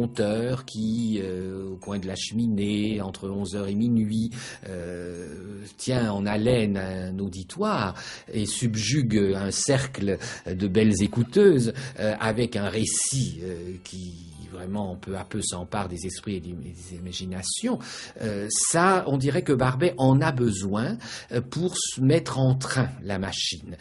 conteur qui, au coin de la cheminée, entre 11h et minuit, tient en haleine un auditoire et subjugue un cercle de belles écouteuses avec un récit qui vraiment peu à peu s'empare des esprits et des imaginations. Ça, on dirait que Barbey en a besoin pour se mettre en train la machine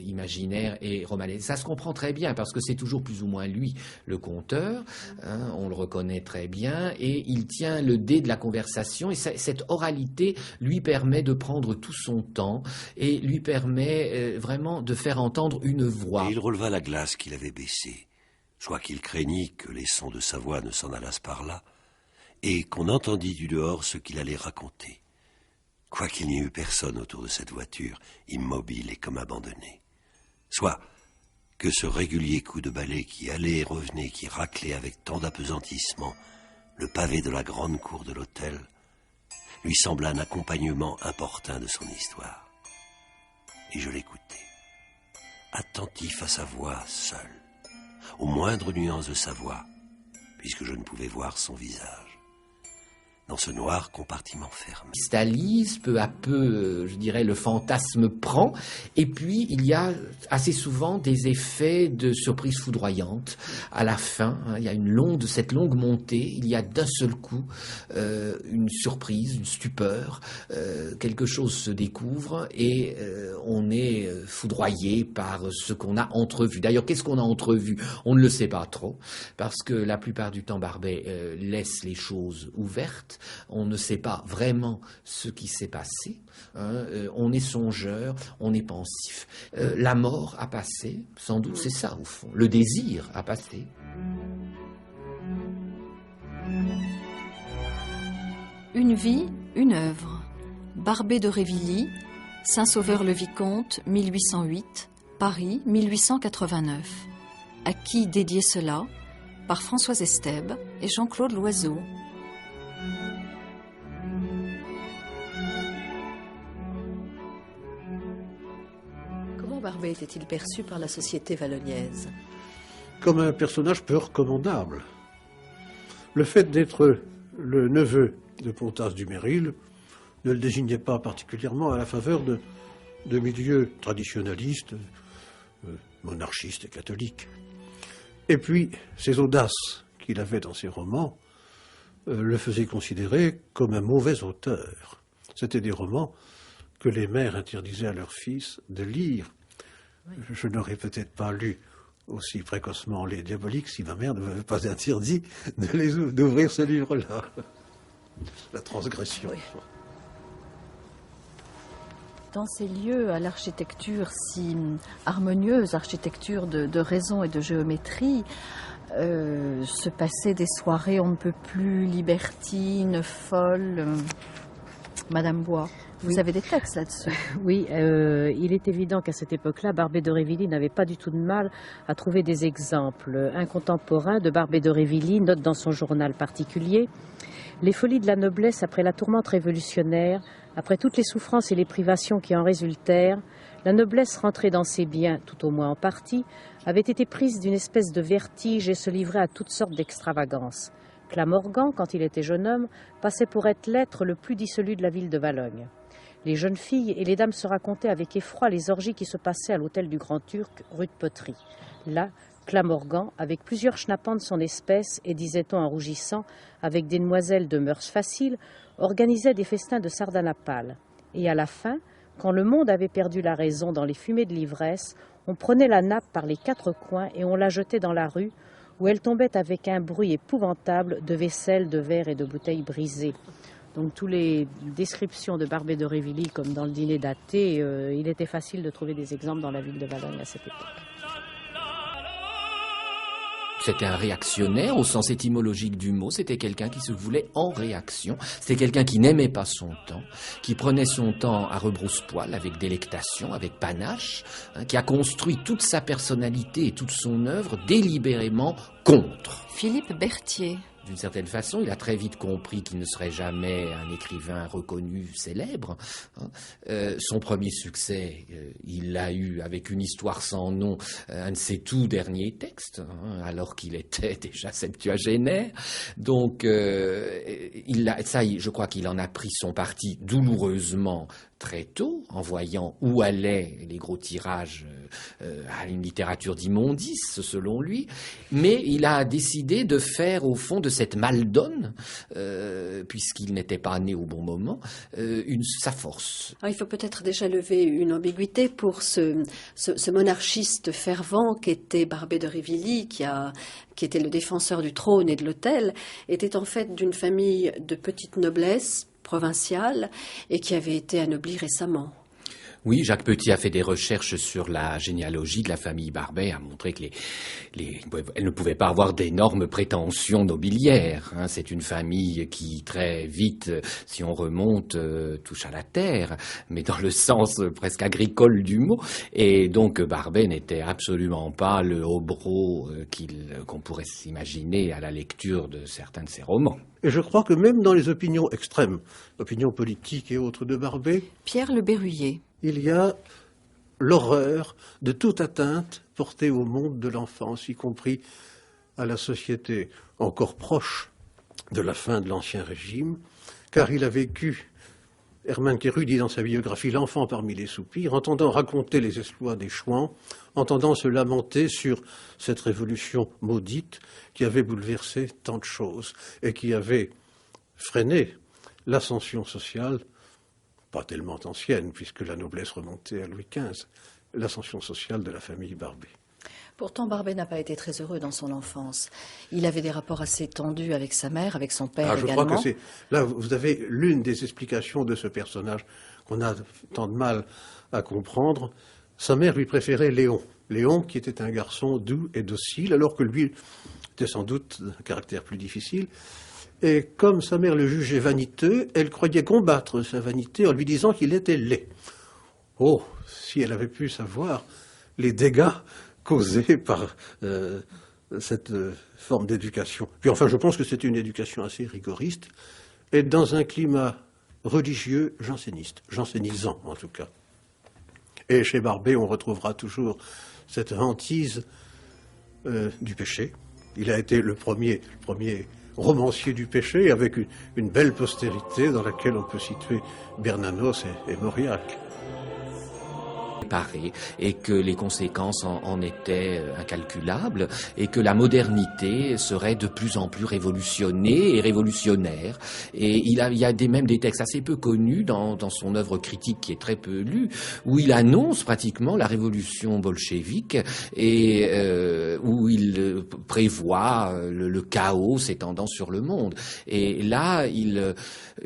imaginaire et romanesque. Ça se comprend très bien parce que c'est toujours plus ou moins lui le conteur, hein, on le reconnaît très bien, et il tient le dé de la conversation, et cette oralité lui permet de prendre tout son temps et lui permet vraiment de faire entendre une voix. Et il releva la glace qu'il avait baissée, soit qu'il craignît que les sons de sa voix ne s'en allassent par là, et qu'on entendît du dehors ce qu'il allait raconter, quoiqu'il n'y eût personne autour de cette voiture, immobile et comme abandonnée. Soit que ce régulier coup de balai qui allait et revenait, qui raclait avec tant d'apesantissement le pavé de la grande cour de l'hôtel, lui sembla un accompagnement importun de son histoire. Et je l'écoutais, attentif à sa voix seule, aux moindres nuances de sa voix, puisque je ne pouvais voir son visage, dans ce noir compartiment fermé. Cristallise, peu à peu, je dirais, le fantasme prend, et puis il y a assez souvent des effets de surprise foudroyante à la fin, hein, il y a cette longue montée, il y a d'un seul coup une surprise, une stupeur, quelque chose se découvre et on est foudroyé par ce qu'on a entrevu. D'ailleurs, qu'est-ce qu'on a entrevu? On ne le sait pas trop, parce que la plupart du temps, Barbey laisse les choses ouvertes. On ne sait pas vraiment ce qui s'est passé, hein, on est songeur, on est pensif. La mort a passé, sans doute c'est ça au fond, le désir a passé. Une vie, une œuvre. Barbey de Révilly, Saint-Sauveur-le-Vicomte, 1808, Paris, 1889. À qui dédier cela? Par Françoise Estèbe et Jean-Claude Loiseau. Comment Barbey était-il perçu par la société valognaise? Comme un personnage peu recommandable. Le fait d'être le neveu de Pontas du Méril ne le désignait pas particulièrement à la faveur de milieux traditionnalistes, monarchistes et catholiques. Et puis, ces audaces qu'il avait dans ses romans le faisaient considérer comme un mauvais auteur. C'étaient des romans que les mères interdisaient à leurs fils de lire. Oui. Je n'aurais peut-être pas lu aussi précocement Les Diaboliques si ma mère ne m'avait pas interdit d'ouvrir ce livre-là. La transgression. Oui. Dans ces lieux à l'architecture si harmonieuse, architecture de raison et de géométrie, se passaient des soirées on ne peut plus libertines, folles. Madame Bois, vous avez des textes là-dessus. Oui, il est évident qu'à cette époque-là, Barbey de Révilly n'avait pas du tout de mal à trouver des exemples. Un contemporain de Barbey de Révilly note dans son journal particulier « Les folies de la noblesse après la tourmente révolutionnaire, après toutes les souffrances et les privations qui en résultèrent, la noblesse rentrée dans ses biens, tout au moins en partie, avait été prise d'une espèce de vertige et se livrait à toutes sortes d'extravagances. Clamorgan, quand il était jeune homme, passait pour être l'être le plus dissolu de la ville de Valogne. Les jeunes filles et les dames se racontaient avec effroi les orgies qui se passaient à l'hôtel du Grand Turc, rue de Poterie. Là, Clamorgan, avec plusieurs schnappants de son espèce, et disait-on en rougissant, avec des demoiselles de mœurs faciles, organisait des festins de sardanapale. Et à la fin, quand le monde avait perdu la raison dans les fumées de l'ivresse, on prenait la nappe par les quatre coins et on la jetait dans la rue, où elle tombait avec un bruit épouvantable de vaisselle, de verres et de bouteilles brisées. Donc, toutes les descriptions de Barbey de Révilly, comme dans le dîner d'athée, il était facile de trouver des exemples dans la ville de Valogne à cette époque. C'était un réactionnaire au sens étymologique du mot, c'était quelqu'un qui se voulait en réaction, c'était quelqu'un qui n'aimait pas son temps, qui prenait son temps à rebrousse-poil avec délectation, avec panache, hein, qui a construit toute sa personnalité et toute son œuvre délibérément contre. Philippe Berthier. d'une certaine façon. Il a très vite compris qu'il ne serait jamais un écrivain reconnu, célèbre. Son premier succès, il l'a eu avec Une histoire sans nom, un de ses tout derniers textes, alors qu'il était déjà septuagénaire. Donc, je crois qu'il en a pris son parti douloureusement très tôt, en voyant où allaient les gros tirages à une littérature d'immondice, selon lui. Mais il a décidé de faire, au fond, de cette maldonne, puisqu'il n'était pas né au bon moment, sa force. Alors, il faut peut-être déjà lever une ambiguïté pour ce monarchiste fervent qu'était Barbey de Révilly, qui était le défenseur du trône et de l'autel, était en fait d'une famille de petite noblesse provinciale et qui avait été anoblie récemment. Oui, Jacques Petit a fait des recherches sur la généalogie de la famille Barbey, a montré que elle ne pouvait pas avoir d'énormes prétentions nobiliaires. C'est une famille qui, très vite, si on remonte, touche à la terre, mais dans le sens presque agricole du mot. Et donc, Barbey n'était absolument pas le hobereau qu'on pourrait s'imaginer à la lecture de certains de ses romans. Et je crois que même dans les opinions extrêmes, opinions politiques et autres de Barbey, Pierre Le Berruyer. il y a l'horreur de toute atteinte portée au monde de l'enfance, y compris à la société encore proche de la fin de l'Ancien Régime, car il a vécu, Hermann Quérud dit dans sa biographie, l'enfant parmi les soupirs, entendant raconter les exploits des Chouans, entendant se lamenter sur cette révolution maudite qui avait bouleversé tant de choses et qui avait freiné l'ascension sociale, pas tellement ancienne, puisque la noblesse remontait à Louis XV, l'ascension sociale de la famille Barbey. Pourtant, Barbey n'a pas été très heureux dans son enfance. Il avait des rapports assez tendus avec sa mère, avec son père également. Je crois que là, vous avez l'une des explications de ce personnage qu'on a tant de mal à comprendre. Sa mère lui préférait Léon. Léon, qui était un garçon doux et docile, alors que lui était sans doute d'un caractère plus difficile. Et comme sa mère le jugeait vaniteux, elle croyait combattre sa vanité en lui disant qu'il était laid. Oh, si elle avait pu savoir les dégâts causés par cette forme d'éducation. Puis enfin, je pense que c'est une éducation assez rigoriste, et dans un climat religieux jansénisant en tout cas. Et chez Barbey, on retrouvera toujours cette hantise du péché. Il a été le premier romancier du péché, avec une belle postérité dans laquelle on peut situer Bernanos et Mauriac. Et que les conséquences en étaient incalculables et que la modernité serait de plus en plus révolutionnée et révolutionnaire. Et il y a même des textes assez peu connus dans son œuvre critique qui est très peu lue, où il annonce pratiquement la révolution bolchevique et où il prévoit le chaos s'étendant sur le monde. Et là, il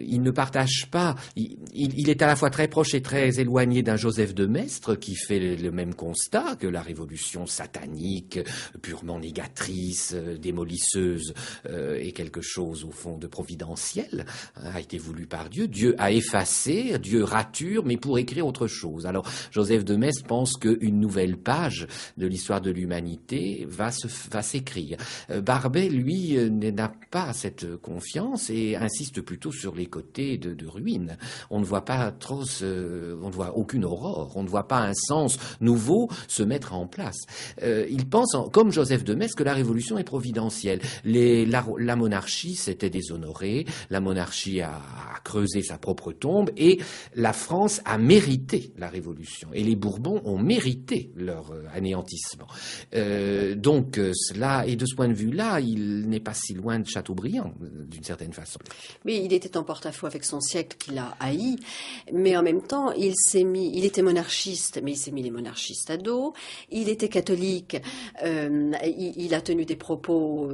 ne partage pas, il est à la fois très proche et très éloigné d'un Joseph de Maistre qui fait le même constat, que la révolution satanique, purement négatrice, démolisseuse, est quelque chose au fond de providentiel, a été voulu par Dieu. Dieu a effacé, Dieu rature, mais pour écrire autre chose. Alors Joseph de Maistre pense qu'une nouvelle page de l'histoire de l'humanité va s'écrire. Barbey, lui, n'a pas cette confiance et insiste plutôt sur les côtés de ruine. On ne voit pas on ne voit aucune aurore, on ne voit pas un sens nouveau se mettre en place. Il pense, comme Joseph de Maistre, que la révolution est providentielle. La monarchie s'était déshonorée, la monarchie a creusé sa propre tombe et la France a mérité la révolution. Et les Bourbons ont mérité leur anéantissement. Donc cela, et de ce point de vue-là, il n'est pas si loin de Chateaubriand, d'une certaine façon. Mais il était en porte-à-faux avec son siècle qu'il a haï, mais en même temps, il était monarchiste, mais il s'est mis les monarchistes à dos. Il était catholique, il a tenu des propos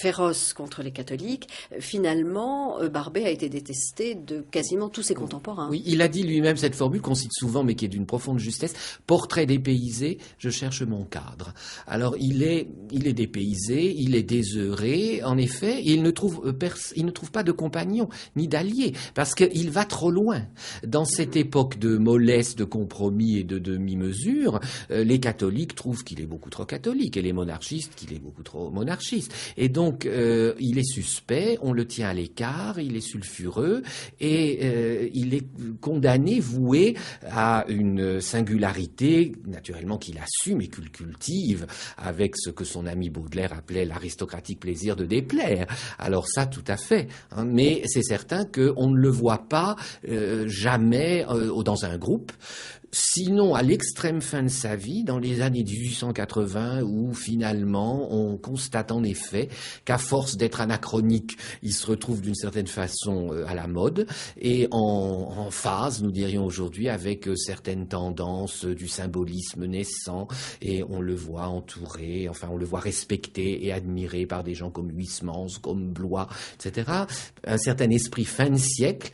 féroces contre les catholiques. Finalement, Barbey a été détesté de quasiment tous ses contemporains. Oui, il a dit lui-même cette formule qu'on cite souvent, mais qui est d'une profonde justesse. Portrait dépaysé, je cherche mon cadre. Alors, il est dépaysé, il est désœuvré, en effet, et il ne trouve pas de compagnon, ni d'allié, parce qu'il va trop loin. Dans cette époque de mollesse, de compromis et de demi-mesure. Les catholiques trouvent qu'il est beaucoup trop catholique et les monarchistes qu'il est beaucoup trop monarchiste. Et donc, il est suspect, on le tient à l'écart, il est sulfureux et il est condamné, voué à une singularité, naturellement qu'il assume et qu'il cultive avec ce que son ami Baudelaire appelait l'aristocratique plaisir de déplaire. Alors ça, tout à fait. Hein, mais c'est certain qu'on ne le voit pas jamais dans un groupe. Sinon, à l'extrême fin de sa vie, dans les années 1880, où finalement on constate en effet qu'à force d'être anachronique, il se retrouve d'une certaine façon à la mode et en phase, nous dirions aujourd'hui, avec certaines tendances du symbolisme naissant, et on le voit entouré, enfin on le voit respecté et admiré par des gens comme Huysmans, comme Blois, etc. Un certain esprit fin de siècle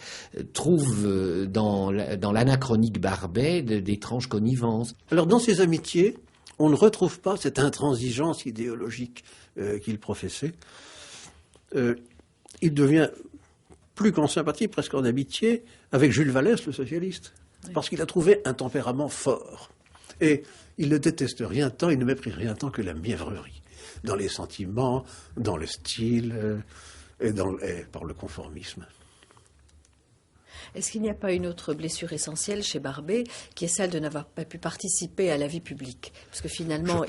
trouve dans l'anachronique Barbet d'étranges connivences. Alors dans ses amitiés, on ne retrouve pas cette intransigeance idéologique qu'il professait. Il devient plus qu'en sympathie, presque en amitié, avec Jules Vallès, le socialiste, parce qu'il a trouvé un tempérament fort. Et il ne déteste rien tant, il ne méprise rien tant que la mièvrerie, dans les sentiments, dans le style et par le conformisme. Est-ce qu'il n'y a pas une autre blessure essentielle chez Barbet, qui est celle de n'avoir pas pu participer à la vie publique? Parce que finalement,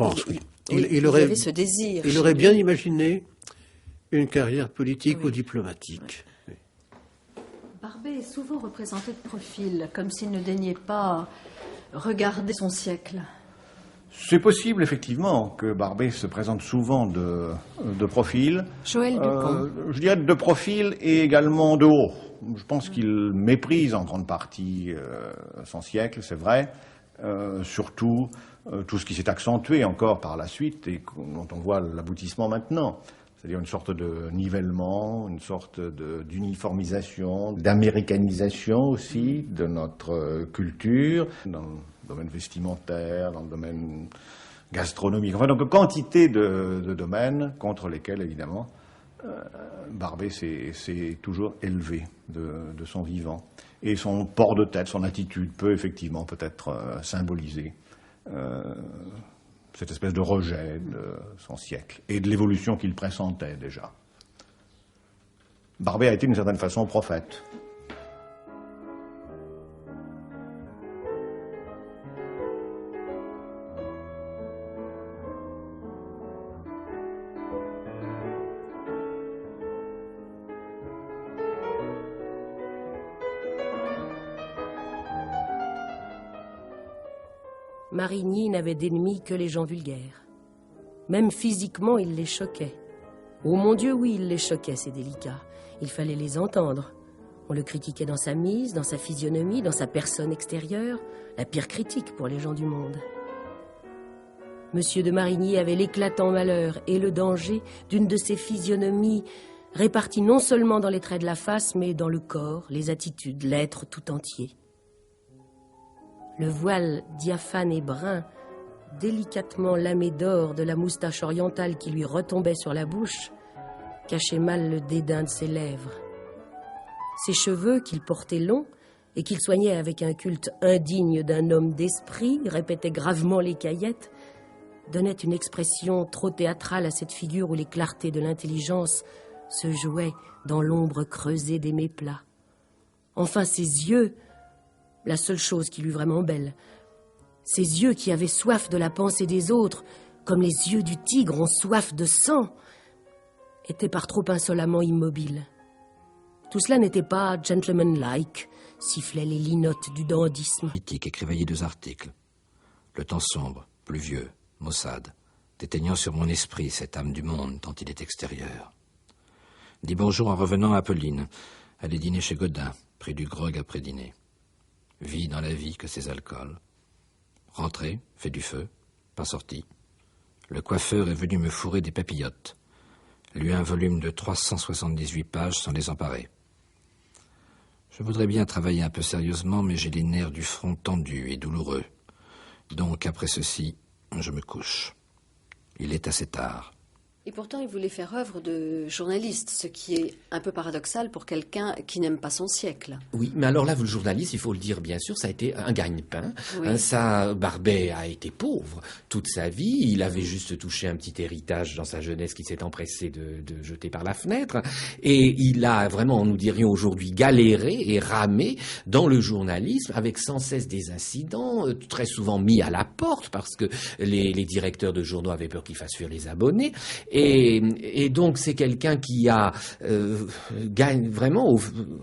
il avait ce désir. Il aurait bien imaginé une carrière politique ou diplomatique. Oui. Barbet est souvent représenté de profil, comme s'il ne daignait pas regarder son siècle. C'est possible, effectivement, que Barbet se présente souvent de profil. Joël Dupont. Je dirais de profil et également de haut. Je pense qu'il méprise en grande partie son siècle, c'est vrai. Surtout tout ce qui s'est accentué encore par la suite et dont on voit l'aboutissement maintenant. C'est-à-dire une sorte de nivellement, une sorte d'uniformisation, d'américanisation aussi de notre culture, dans le domaine vestimentaire, dans le domaine gastronomique. Enfin, donc quantité de domaines contre lesquels, évidemment, Barbet s'est toujours élevé de son vivant. Et son port de tête, son attitude peut effectivement peut-être symboliser cette espèce de rejet de son siècle et de l'évolution qu'il pressentait déjà. Barbet a été d'une certaine façon prophète. Marigny n'avait d'ennemis que les gens vulgaires. Même physiquement, il les choquait. Oh mon Dieu, oui, il les choquait, ces délicats. Il fallait les entendre. On le critiquait dans sa mise, dans sa physionomie, dans sa personne extérieure. La pire critique pour les gens du monde. Monsieur de Marigny avait l'éclatant malheur et le danger d'une de ces physionomies réparties non seulement dans les traits de la face, mais dans le corps, les attitudes, l'être tout entier. Le voile diaphane et brun, délicatement lamé d'or de la moustache orientale qui lui retombait sur la bouche, cachait mal le dédain de ses lèvres. Ses cheveux, qu'il portait longs et qu'il soignait avec un culte indigne d'un homme d'esprit, répétait gravement les caillettes, donnaient une expression trop théâtrale à cette figure où les clartés de l'intelligence se jouaient dans l'ombre creusée des méplats. Enfin, ses yeux, la seule chose qui l'eût vraiment belle, ses yeux qui avaient soif de la pensée des autres, comme les yeux du tigre ont soif de sang, étaient par trop insolemment immobiles. Tout cela n'était pas gentleman-like, sifflaient les linottes du dandysme. Politique écrivaillait 2 articles. Le temps sombre, pluvieux, maussade, déteignant sur mon esprit cette âme du monde dont il est extérieur. Dis bonjour en revenant à Apolline, allait dîner chez Godin, pris du grog après dîner. Vie dans la vie que ses alcools. Rentré, fait du feu, pas sorti. Le coiffeur est venu me fourrer des papillotes. Lui un volume de 378 pages sans les emparer. Je voudrais bien travailler un peu sérieusement, mais j'ai les nerfs du front tendus et douloureux. Donc après ceci, je me couche. Il est assez tard. Et pourtant, il voulait faire œuvre de journaliste, ce qui est un peu paradoxal pour quelqu'un qui n'aime pas son siècle. Oui, mais alors là, le journaliste, il faut le dire bien sûr, ça a été un gagne-pain. Oui. Barbet a été pauvre toute sa vie. Il avait juste touché un petit héritage dans sa jeunesse qui s'est empressé de jeter par la fenêtre. Et il a vraiment, nous dirions aujourd'hui, galéré et ramé dans le journalisme avec sans cesse des incidents, très souvent mis à la porte parce que les directeurs de journaux avaient peur qu'il fasse fuir les abonnés. Et donc c'est quelqu'un qui a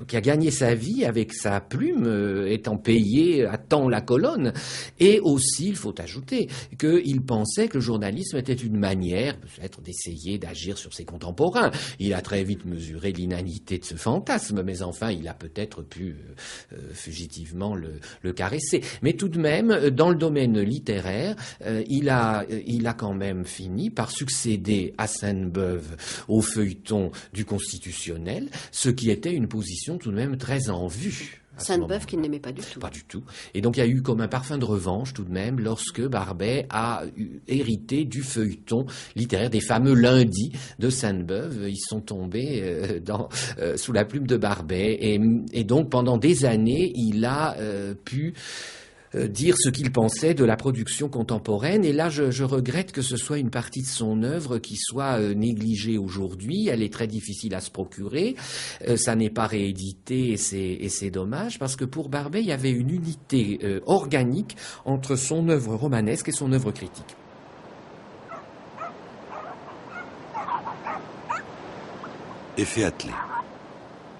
qui a gagné sa vie avec sa plume, étant payé à temps la colonne. Et aussi, il faut ajouter qu'il pensait que le journalisme était une manière, peut-être, d'essayer d'agir sur ses contemporains. Il a très vite mesuré l'inanité de ce fantasme, mais enfin, il a peut-être pu fugitivement le caresser. Mais tout de même, dans le domaine littéraire, il a quand même fini par succéder à Sainte-Beuve au feuilleton du Constitutionnel, ce qui était une position tout de même très en vue. Sainte-Beuve qu'il n'aimait pas du tout. Pas du tout. Et donc il y a eu comme un parfum de revanche tout de même lorsque Barbet a hérité du feuilleton littéraire, des fameux lundis de Sainte-Beuve. Ils sont tombés sous la plume de Barbet. Et donc pendant des années, il a pu dire ce qu'il pensait de la production contemporaine. Et là, je regrette que ce soit une partie de son œuvre qui soit négligée aujourd'hui. Elle est très difficile à se procurer. Ça n'est pas réédité et c'est dommage parce que pour Barbet, il y avait une unité organique entre son œuvre romanesque et son œuvre critique. Effet attelé.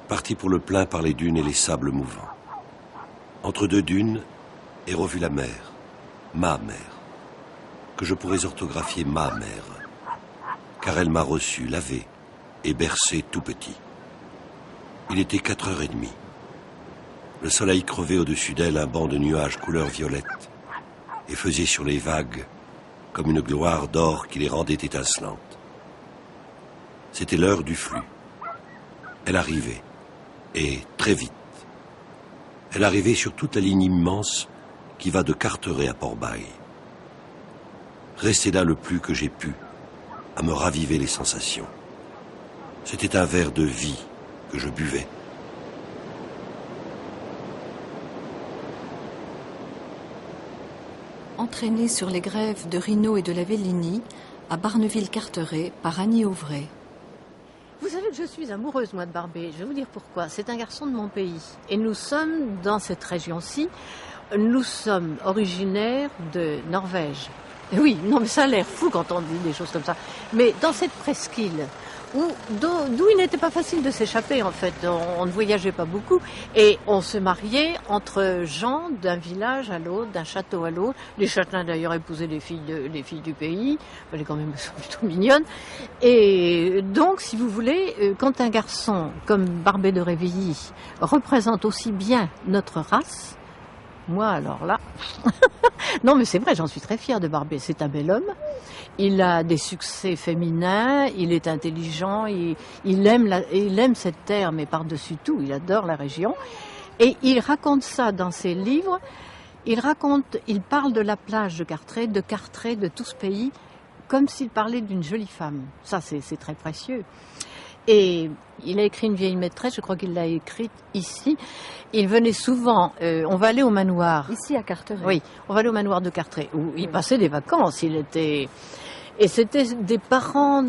Parti pour le plein par les dunes et les sables mouvants. Entre deux dunes, et revu la mer, ma mère, que je pourrais orthographier ma mère, car elle m'a reçu, lavé et bercé tout petit. Il était 4h30. Le soleil crevait au-dessus d'elle un banc de nuages couleur violette et faisait sur les vagues comme une gloire d'or qui les rendait étincelantes. C'était l'heure du flux. Elle arrivait, et très vite. Elle arrivait sur toute la ligne immense qui va de Carteret à Port-Bail. Resté là le plus que j'ai pu, à me raviver les sensations. C'était un verre de vie que je buvais. Entraîné sur les grèves de Rinaud et de la Vélini, à Barneville-Carteret, par Annie Auvray. Vous savez que je suis amoureuse, moi, de Barbet. Je vais vous dire pourquoi. C'est un garçon de mon pays. Et nous sommes dans cette région-ci. Nous sommes originaires de Norvège. Et oui, non, mais ça a l'air fou quand on dit des choses comme ça. Mais dans cette presqu'île, d'où il n'était pas facile de s'échapper, en fait. On ne voyageait pas beaucoup. Et on se mariait entre gens d'un village à l'autre, d'un château à l'autre. Les châtelains, d'ailleurs, épousaient les filles du pays. Elle est quand même plutôt mignonne. Et donc, si vous voulez, quand un garçon comme Barbet de Révilly représente aussi bien notre race, moi, alors là... Non, mais c'est vrai, j'en suis très fière de Barbet. C'est un bel homme. Il a des succès féminins, il est intelligent, il aime cette terre, mais par-dessus tout, il adore la région. Et il raconte ça dans ses livres. Il parle de la plage de Carteret, de tout ce pays, comme s'il parlait d'une jolie femme. Ça, c'est très précieux. Et il a écrit Une vieille maîtresse, je crois qu'il l'a écrite ici. Il venait souvent, on va aller au manoir. Ici à Carteret. Oui, on va aller au manoir de Carteret, où il passait des vacances. Et c'était des parents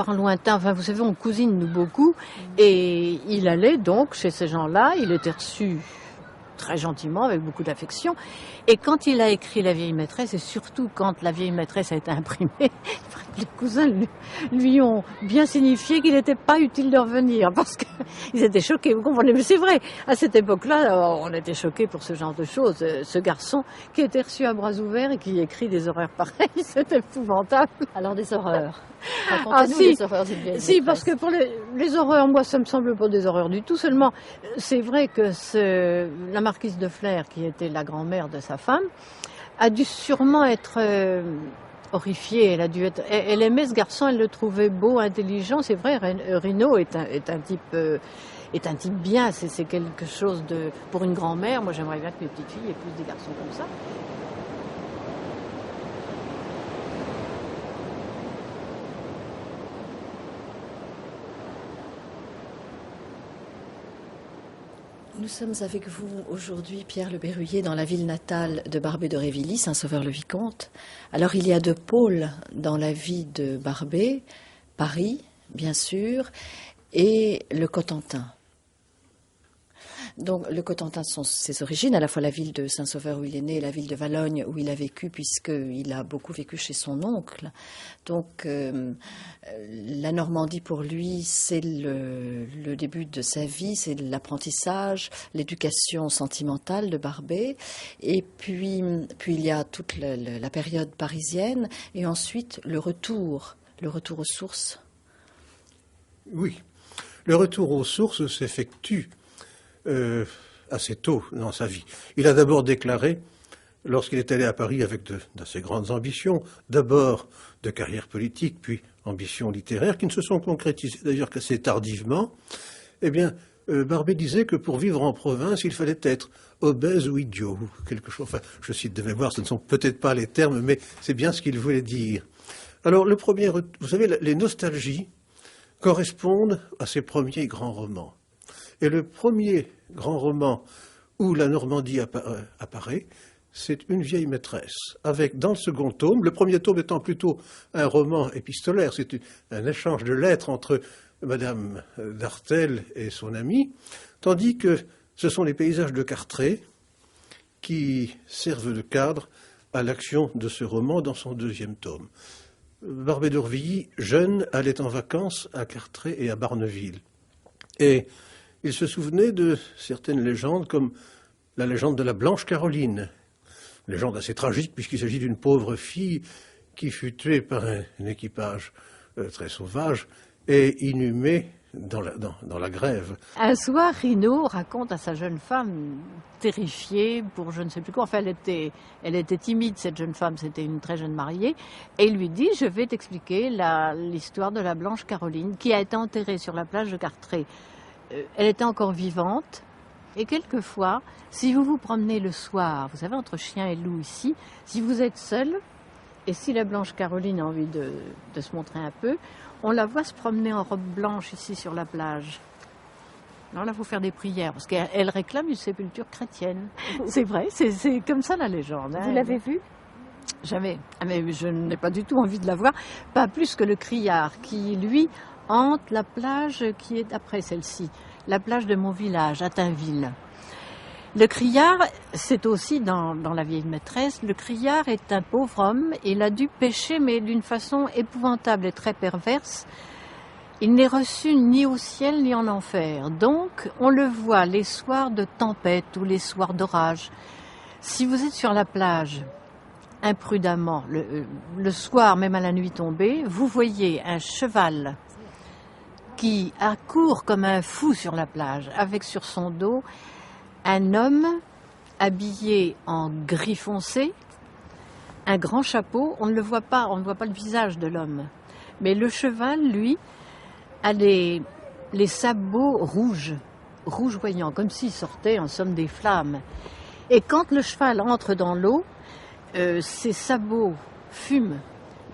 lointains. Enfin, vous savez, on cousine nous beaucoup. Et il allait donc chez ces gens-là, il était reçu très gentiment, avec beaucoup d'affection. Et quand il a écrit La vieille maîtresse, et surtout quand La vieille maîtresse a été imprimée, les cousins lui ont bien signifié qu'il n'était pas utile de revenir, parce qu'ils étaient choqués, vous comprenez. Mais c'est vrai, à cette époque-là, on était choqués pour ce genre de choses. Ce garçon qui était reçu à bras ouverts et qui écrit des horreurs pareilles, c'était épouvantable. Alors des horreurs. Si, les horreurs d'une vieille si, maîtresse. parce que pour les horreurs, moi, ça me semble pas des horreurs du tout. Seulement, c'est vrai que la marquise de Flers, qui était la grand-mère de sa femme, a dû sûrement être horrifiée. Elle aimait ce garçon, elle le trouvait beau, intelligent. C'est vrai, Rinaud est un type bien. C'est quelque chose de... Pour une grand-mère, moi, j'aimerais bien que mes petites filles épousent des garçons comme ça. Nous sommes avec vous aujourd'hui, Pierre Le Berruyer, dans la ville natale de Barbé d'Aurevilly, Saint-Sauveur-le-Vicomte. Alors, il y a deux pôles dans la vie de Barbé, Paris, bien sûr, et le Cotentin. Donc, le Cotentin sont ses origines, à la fois la ville de Saint-Sauveur où il est né et la ville de Valognes où il a vécu, puisqu'il a beaucoup vécu chez son oncle. Donc, la Normandie, pour lui, c'est le début de sa vie, c'est l'apprentissage, l'éducation sentimentale de Barbé. Et puis il y a toute la période parisienne, et ensuite le retour aux sources. Oui, le retour aux sources s'effectue assez tôt dans sa vie. Il a d'abord déclaré, lorsqu'il est allé à Paris avec d'assez grandes ambitions, d'abord de carrière politique, puis ambitions littéraires, qui ne se sont concrétisées d'ailleurs qu'assez tardivement, eh bien, Barbé disait que pour vivre en province, il fallait être obèse ou idiot, ou quelque chose. Enfin, je cite de mémoire, ce ne sont peut-être pas les termes, mais c'est bien ce qu'il voulait dire. Alors, vous savez, les nostalgies correspondent à ses premiers grands romans. Et le premier grand roman où la Normandie apparaît, c'est Une vieille maîtresse, avec dans le second tome, le premier tome étant plutôt un roman épistolaire, c'est un échange de lettres entre Madame d'Artel et son amie, tandis que ce sont les paysages de Cartré qui servent de cadre à l'action de ce roman dans son deuxième tome. Barbé d'Aurevilly, jeune, allait en vacances à Cartré et à Barneville. Et il se souvenait de certaines légendes, comme la légende de la Blanche Caroline, légende assez tragique puisqu'il s'agit d'une pauvre fille qui fut tuée par un équipage très sauvage et inhumée dans la grève. Un soir, Rino raconte à sa jeune femme, terrifiée pour je ne sais plus quoi, enfin elle était timide, cette jeune femme, c'était une très jeune mariée, et il lui dit, je vais t'expliquer l'histoire de la Blanche Caroline qui a été enterrée sur la plage de Cartré. Elle était encore vivante, et quelquefois, si vous vous promenez le soir, vous savez, entre chien et loup ici, si vous êtes seul, et si la Blanche Caroline a envie de se montrer un peu, on la voit se promener en robe blanche ici sur la plage. Alors là, il faut faire des prières, parce qu'elle réclame une sépulture chrétienne. C'est vrai, c'est comme ça la légende. Vous l'avez vue ? Jamais. Mais je n'ai pas du tout envie de la voir, pas plus que le criard, qui, lui, hante la plage qui est après celle-ci, la plage de mon village, à Tainville. Le criard, c'est aussi dans La vieille maîtresse, le criard est un pauvre homme, il a dû pécher, mais d'une façon épouvantable et très perverse. Il n'est reçu ni au ciel ni en enfer. Donc, on le voit les soirs de tempête ou les soirs d'orage. Si vous êtes sur la plage, imprudemment, le soir, même à la nuit tombée, vous voyez un cheval qui accourt comme un fou sur la plage, avec sur son dos un homme habillé en gris foncé, un grand chapeau, on ne voit pas le visage de l'homme. Mais le cheval, lui, a les sabots rougeoyants, comme s'il sortait en somme des flammes. Et quand le cheval entre dans l'eau, ses sabots fument.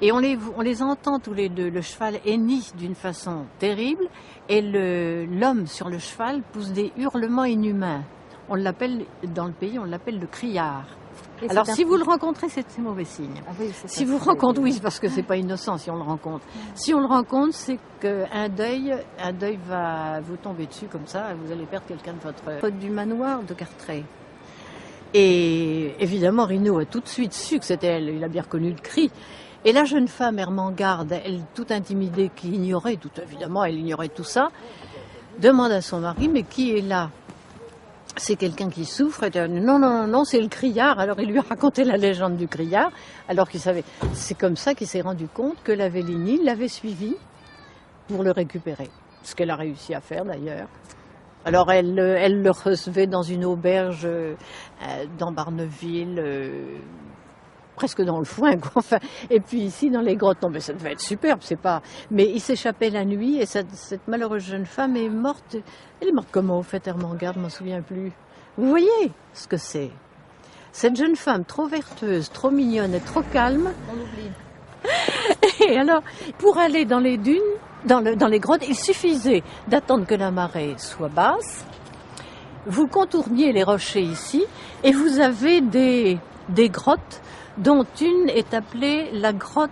Et on les entend tous les deux. Le cheval hennit d'une façon terrible et l'homme sur le cheval pousse des hurlements inhumains. On l'appelle, dans le pays, on l'appelle le criard. Et alors, si vous le rencontrez, c'est mauvais signe. Ah oui, si vous le rencontrez, oui, parce que c'est pas innocent si on le rencontre. Si on le rencontre, c'est qu'un deuil va vous tomber dessus comme ça, et vous allez perdre quelqu'un de du manoir de Cartré. Et évidemment, Rino a tout de suite su que c'était elle. Il a bien reconnu le cri. Et la jeune femme, Ermengarde, elle, toute intimidée, qui ignorait, tout évidemment, elle ignorait tout ça, demande à son mari, mais qui est là ? C'est quelqu'un qui souffre. Et dit, non, c'est le criard. Alors il lui a raconté la légende du criard, alors qu'il savait. C'est comme ça qu'il s'est rendu compte que la Vélini l'avait suivi pour le récupérer. Ce qu'elle a réussi à faire d'ailleurs. Alors elle le recevait dans une auberge dans Barneville, presque dans le foin, quoi. Enfin, et puis ici dans les grottes. Non, mais ça devait être superbe, c'est pas. Mais il s'échappait la nuit et cette malheureuse jeune femme est morte. Elle est morte comment au fait, Ermengarde, je m'en souviens plus. Vous voyez ce que c'est. Cette jeune femme trop vertueuse, trop mignonne et trop calme. On l'oublie. Et alors, pour aller dans les dunes, dans les grottes, il suffisait d'attendre que la marée soit basse vous contourniez les rochers ici et vous avez des grottes dont une est appelée la grotte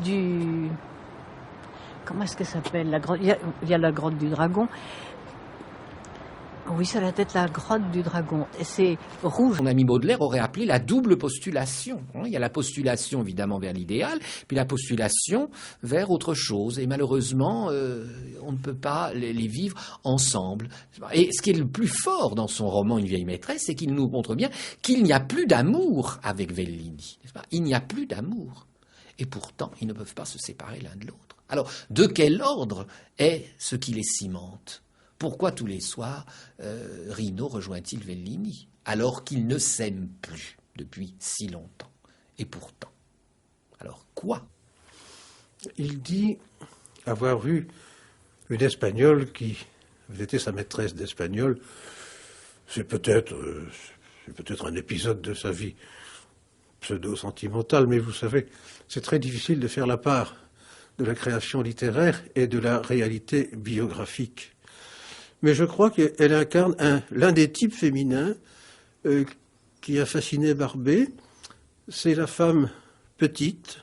du... Comment est-ce qu'elle s'appelle la grotte... Il y a la grotte du dragon. Oui, ça doit être la grotte du dragon. Et c'est rouge. Mon ami Baudelaire aurait appelé la double postulation. Il y a la postulation évidemment vers l'idéal, puis la postulation vers autre chose. Et malheureusement, on ne peut pas les vivre ensemble. Et ce qui est le plus fort dans son roman Une vieille maîtresse, c'est qu'il nous montre bien qu'il n'y a plus d'amour avec Bellini. Il n'y a plus d'amour. Et pourtant, ils ne peuvent pas se séparer l'un de l'autre. Alors, de quel ordre est ce qui les cimente ? Pourquoi tous les soirs, Rino rejoint-il Bellini, alors qu'ils ne s'aiment plus depuis si longtemps? Et pourtant, alors quoi? Il dit avoir vu une Espagnole qui était sa maîtresse d'espagnol. C'est peut-être un épisode de sa vie pseudo-sentimentale, mais vous savez, c'est très difficile de faire la part de la création littéraire et de la réalité biographique. Mais je crois qu'elle incarne l'un des types féminins qui a fasciné Barbey. C'est la femme petite,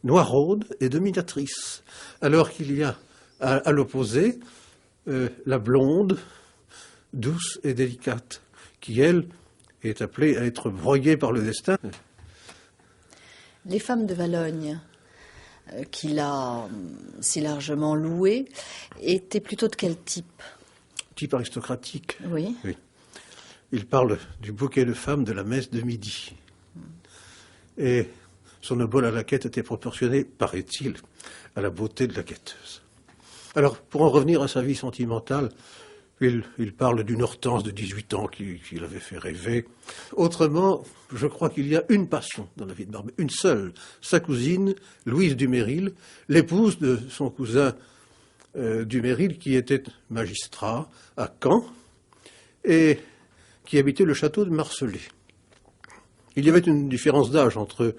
noiraude et dominatrice. Alors qu'il y a à l'opposé la blonde, douce et délicate, qui, elle, est appelée à être broyée par le destin. Les femmes de Valogne, qu'il a si largement louées, étaient plutôt de quel type ? Type aristocratique. Oui. Oui. Il parle du bouquet de femmes de la messe de midi. Et son obole à la quête était proportionné, paraît-il, à la beauté de la quêteuse. Alors, pour en revenir à sa vie sentimentale, il parle d'une Hortense de 18 ans qui l'avait fait rêver. Autrement, je crois qu'il y a une passion dans la vie de Barbey, une seule, sa cousine, Louise Duméryl, l'épouse de son cousin Duméryl, qui était magistrat à Caen et qui habitait le château de Marcelay. Il y avait une différence d'âge entre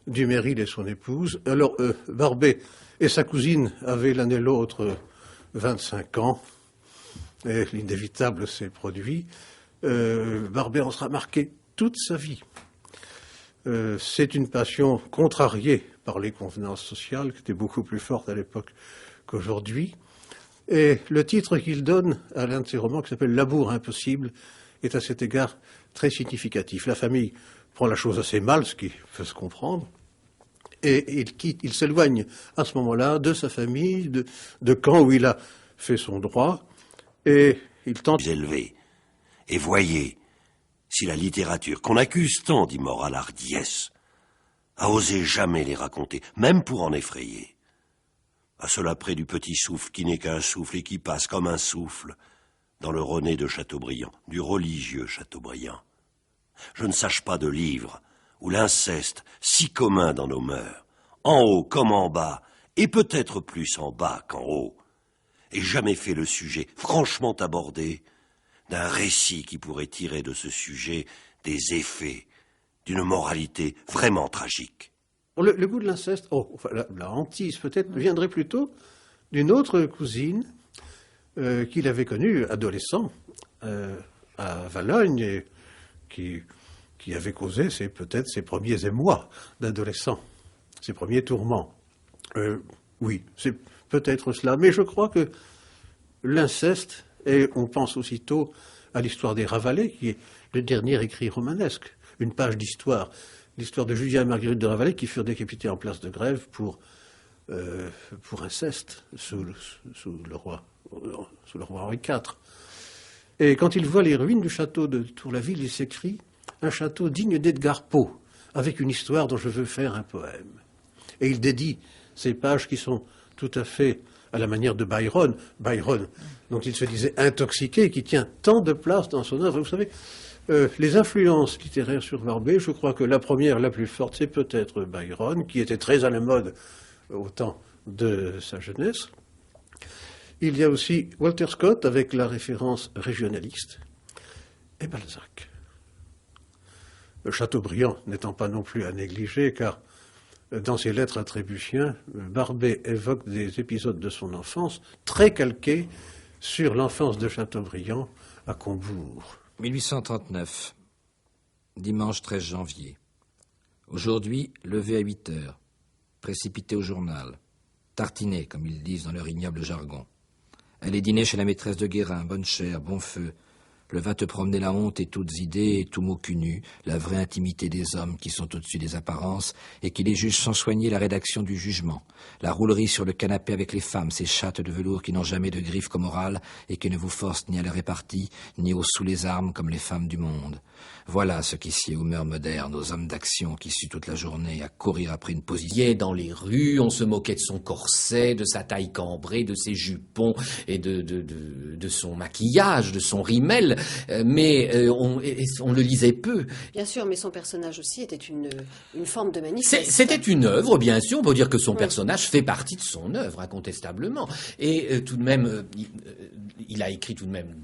Duméryl et son épouse. Alors, Barbey et sa cousine avaient l'un et l'autre 25 ans, et l'inévitable s'est produit. Barbey en sera marqué toute sa vie. C'est une passion contrariée par les convenances sociales, qui étaient beaucoup plus fortes à l'époque qu'aujourd'hui. Et le titre qu'il donne à l'un de ses romans, qui s'appelle « L'amour impossible », est à cet égard très significatif. La famille prend la chose assez mal, ce qui peut se comprendre, et il s'éloigne à ce moment-là de sa famille, de Caen où il a fait son droit, et il tente... Élevé. Et voyez, si la littérature, qu'on accuse tant d'immorale hardiesse, a osé jamais les raconter, même pour en effrayer. À cela près du petit souffle qui n'est qu'un souffle et qui passe comme un souffle dans le René de Chateaubriand, du religieux Chateaubriand. Je ne sache pas de livre où l'inceste, si commun dans nos mœurs, en haut comme en bas, et peut-être plus en bas qu'en haut, ait jamais fait le sujet franchement abordé d'un récit qui pourrait tirer de ce sujet des effets d'une moralité vraiment tragique. Le goût de l'inceste, la hantise peut-être, viendrait plutôt d'une autre cousine qu'il avait connue adolescent à Valogne et qui avait causé peut-être ses premiers émois d'adolescent, ses premiers tourments. Oui, c'est peut-être cela, mais je crois que l'inceste, et on pense aussitôt à l'histoire des Ravalais, qui est le dernier écrit romanesque, une page d'histoire, l'histoire de Julien et Marguerite de Ravalais qui furent décapités en place de grève pour inceste sous le roi Henri IV. Et quand il voit les ruines du château de Tour-la-Ville, il s'écrie « Un château digne d'Edgar Poe, avec une histoire dont je veux faire un poème ». Et il dédie ces pages qui sont tout à fait à la manière de Byron, dont il se disait intoxiqué, qui tient tant de place dans son œuvre. Vous savez, les influences littéraires sur Barbey, je crois que la première, la plus forte, c'est peut-être Byron, qui était très à la mode au temps de sa jeunesse. Il y a aussi Walter Scott, avec la référence régionaliste, et Balzac. Chateaubriand n'étant pas non plus à négliger, car dans ses lettres à Trébuchien, Barbey évoque des épisodes de son enfance très calqués sur l'enfance de Chateaubriand à Combourg. 1839, dimanche 13 janvier. Aujourd'hui, levé à 8 heures, précipité au journal, tartiné, comme ils disent dans leur ignoble jargon. Aller dîner chez la maîtresse de Guérin, bonne chère, bon feu. Le va te promener la honte et toutes idées et tout mot cul nu, la vraie intimité des hommes qui sont au-dessus des apparences et qui les jugent sans soigner la rédaction du jugement. La roulerie sur le canapé avec les femmes, ces chattes de velours qui n'ont jamais de griffes comme orales et qui ne vous forcent ni à la répartie, ni au sous les armes comme les femmes du monde. Voilà ce qui sied aux mœurs modernes, aux hommes d'action qui suent toute la journée à courir après une position. Dans les rues, on se moquait de son corset, de sa taille cambrée, de ses jupons et de son maquillage, de son rimel, mais on le lisait peu. Bien sûr, mais son personnage aussi était une forme de manifeste. C'était une œuvre, bien sûr, on peut dire que son personnage fait partie de son œuvre, incontestablement. Et tout de même, il a écrit tout de même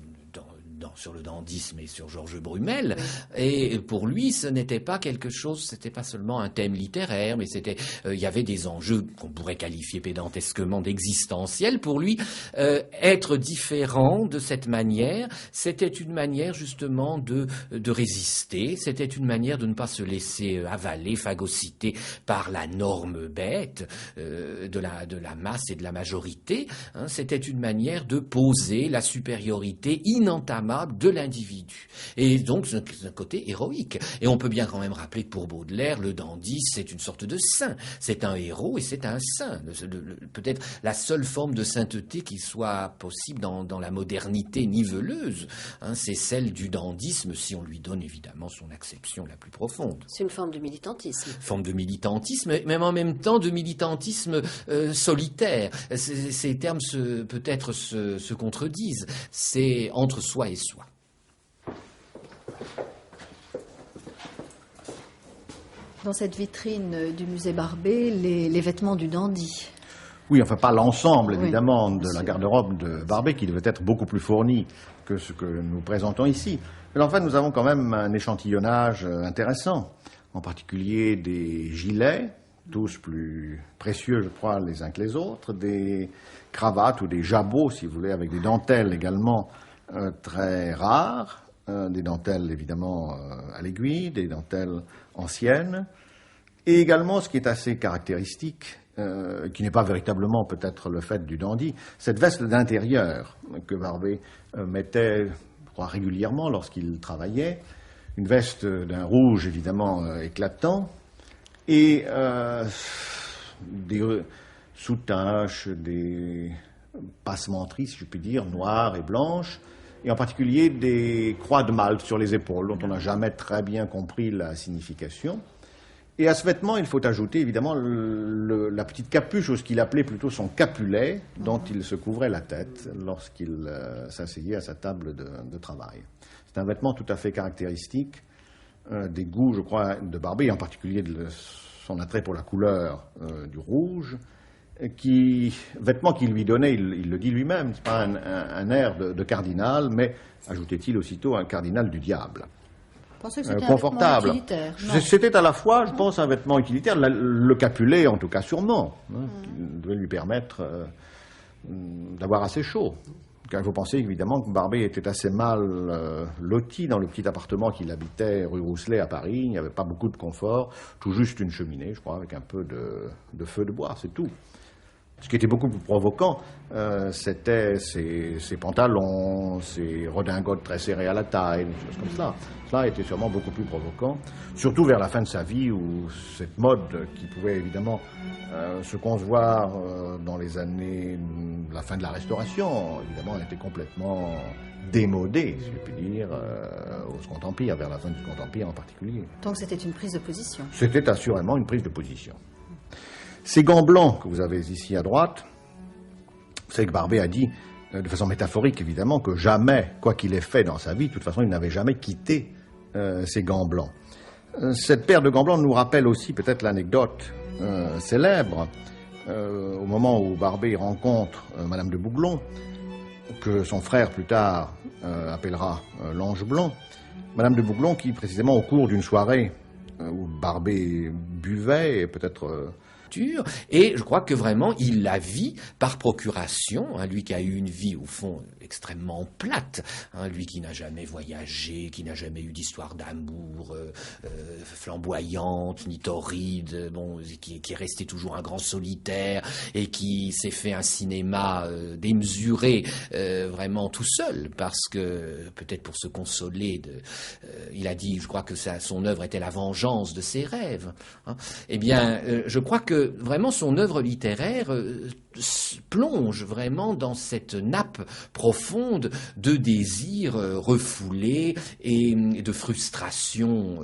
sur le dandysme et sur Georges Brumel, et pour lui, ce n'était pas quelque chose, c'était pas seulement un thème littéraire, mais c'était, il y avait des enjeux qu'on pourrait qualifier pédantesquement d'existentiels. Pour lui, être différent de cette manière, c'était une manière justement de résister, c'était une manière de ne pas se laisser avaler, phagocyter par la norme bête de la masse et de la majorité. Hein, c'était une manière de poser la supériorité inentamable de l'individu. Et donc, c'est un côté héroïque. Et on peut bien quand même rappeler que pour Baudelaire, le dandy, c'est une sorte de saint. C'est un héros et c'est un saint. Peut-être la seule forme de sainteté qui soit possible dans la modernité niveleuse, hein, c'est celle du dandysme, si on lui donne évidemment son acception la plus profonde. C'est une forme de militantisme. Forme de militantisme, mais en même temps de militantisme solitaire. Ces termes peut-être se contredisent. C'est entre soi et soi. Dans cette vitrine du musée Barbé, les vêtements du dandy. Oui, enfin pas l'ensemble, évidemment, oui, de la garde-robe de Barbé, qui devait être beaucoup plus fourni que ce que nous présentons ici. Mais en fait, nous avons quand même un échantillonnage intéressant, en particulier des gilets, tous plus précieux, je crois, les uns que les autres, des cravates ou des jabots, si vous voulez, avec des dentelles également très rares, des dentelles évidemment à l'aiguille, des dentelles anciennes, et également ce qui est assez caractéristique, qui n'est pas véritablement peut-être le fait du dandy, cette veste d'intérieur que Barbé mettait, je crois, régulièrement lorsqu'il travaillait, une veste d'un rouge évidemment éclatant, et des sous-taches, des passementeries, si je puis dire, noires et blanches, et en particulier des croix de Malte sur les épaules, dont on n'a jamais très bien compris la signification. Et à ce vêtement, il faut ajouter évidemment la petite capuche, ou ce qu'il appelait plutôt son capulet, dont il se couvrait la tête lorsqu'il s'asseyait à sa table de travail. C'est un vêtement tout à fait caractéristique des goûts, je crois, de Barbé, et en particulier de son attrait pour la couleur du rouge, vêtement qu'il lui donnait, il le dit lui-même, c'est pas un air de cardinal, mais, ajoutait-il aussitôt, un cardinal du diable. Pensez que c'était confortable. Un vêtement utilitaire. C'était à la fois, je pense, un vêtement utilitaire, le capulet en tout cas sûrement, qui devait lui permettre d'avoir assez chaud. Car il faut penser évidemment que Barbé était assez mal loti dans le petit appartement qu'il habitait rue Rousselet à Paris. Il n'y avait pas beaucoup de confort, tout juste une cheminée, je crois, avec un peu de feu de bois, c'est tout. Ce qui était beaucoup plus provoquant, c'était ses pantalons, ses redingotes très serrées à la taille, des choses comme ça. Cela était sûrement beaucoup plus provoquant, surtout vers la fin de sa vie, où cette mode qui pouvait évidemment se concevoir dans les années, la fin de la Restauration, évidemment, était complètement démodée, si je puis dire, au Second Empire, vers la fin du Second Empire en particulier. Donc c'était une prise de position. C'était assurément une prise de position. Ces gants blancs que vous avez ici à droite, vous savez que Barbé a dit, de façon métaphorique évidemment, que jamais, quoi qu'il ait fait dans sa vie, de toute façon, il n'avait jamais quitté ces gants blancs. Cette paire de gants blancs nous rappelle aussi peut-être l'anecdote célèbre, au moment où Barbé rencontre Madame de Bouglon, que son frère plus tard appellera l'Ange Blanc. Madame de Bouglon qui, précisément au cours d'une soirée où Barbé buvait et peut-être Et je crois que vraiment, il la vit par procuration, lui qui a eu une vie, au fond, extrêmement plate, lui qui n'a jamais voyagé, qui n'a jamais eu d'histoire d'amour flamboyante, ni torride, qui est resté toujours un grand solitaire, et qui s'est fait un cinéma démesuré, vraiment tout seul, parce que, peut-être pour se consoler, il a dit, je crois que son œuvre était la vengeance de ses rêves. Eh bien, je crois que vraiment son œuvre littéraire plonge vraiment dans cette nappe profonde de désirs refoulés et de frustrations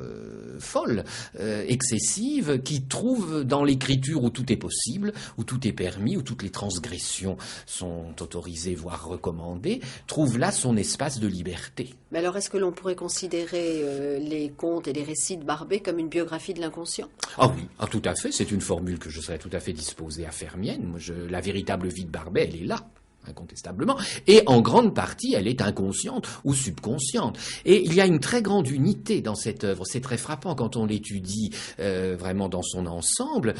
folles, excessives, qui trouvent dans l'écriture où tout est possible, où tout est permis, où toutes les transgressions sont autorisées, voire recommandées, trouve là son espace de liberté. Mais alors, est-ce que l'on pourrait considérer les contes et les récits de Barbey comme une biographie de l'inconscient? Ah oui, tout à fait. C'est une formule que je serais tout à fait disposé à faire mienne. La véritable vie de Barbey, elle est là, incontestablement. Et en grande partie, elle est inconsciente ou subconsciente. Et il y a une très grande unité dans cette œuvre. C'est très frappant quand on l'étudie vraiment dans son ensemble.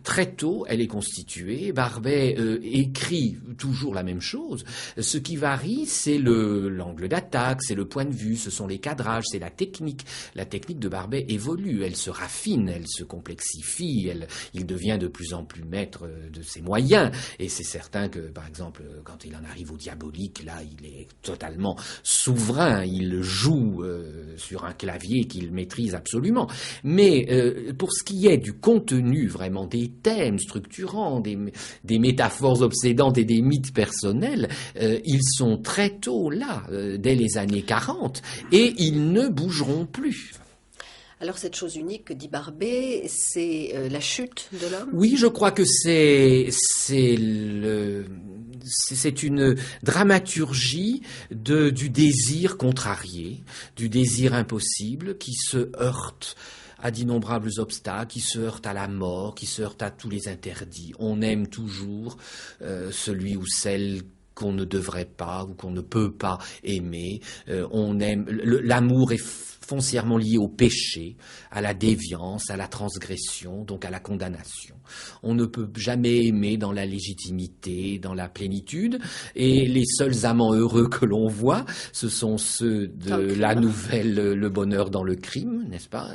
Très tôt, elle est constituée. Barbey écrit toujours la même chose. Ce qui varie, c'est l'angle d'attaque, c'est le point de vue, ce sont les cadrages, c'est la technique. La technique de Barbey évolue, elle se raffine, elle se complexifie, il devient de plus en plus maître de ses moyens. Et c'est certain que, par exemple, quand il en arrive au diabolique, là, il est totalement souverain. Il joue sur un clavier qu'il maîtrise absolument. Mais pour ce qui est du contenu, vraiment, des thèmes structurants, des métaphores obsédantes et des mythes personnels, ils sont très tôt là, dès les années 40, et ils ne bougeront plus. Alors cette chose unique que dit Barbey, c'est la chute de l'homme? Oui, je crois que c'est une dramaturgie du désir contrarié, du désir impossible qui se heurte à d'innombrables obstacles, qui se heurte à la mort, qui se heurte à tous les interdits. On aime toujours celui ou celle qu'on ne devrait pas ou qu'on ne peut pas aimer. On aime l'amour est foncièrement lié au péché, à la déviance, à la transgression, donc à la condamnation. On ne peut jamais aimer dans la légitimité, dans la plénitude, et les seuls amants heureux que l'on voit, ce sont ceux de la nouvelle Le bonheur dans le crime, n'est-ce pas?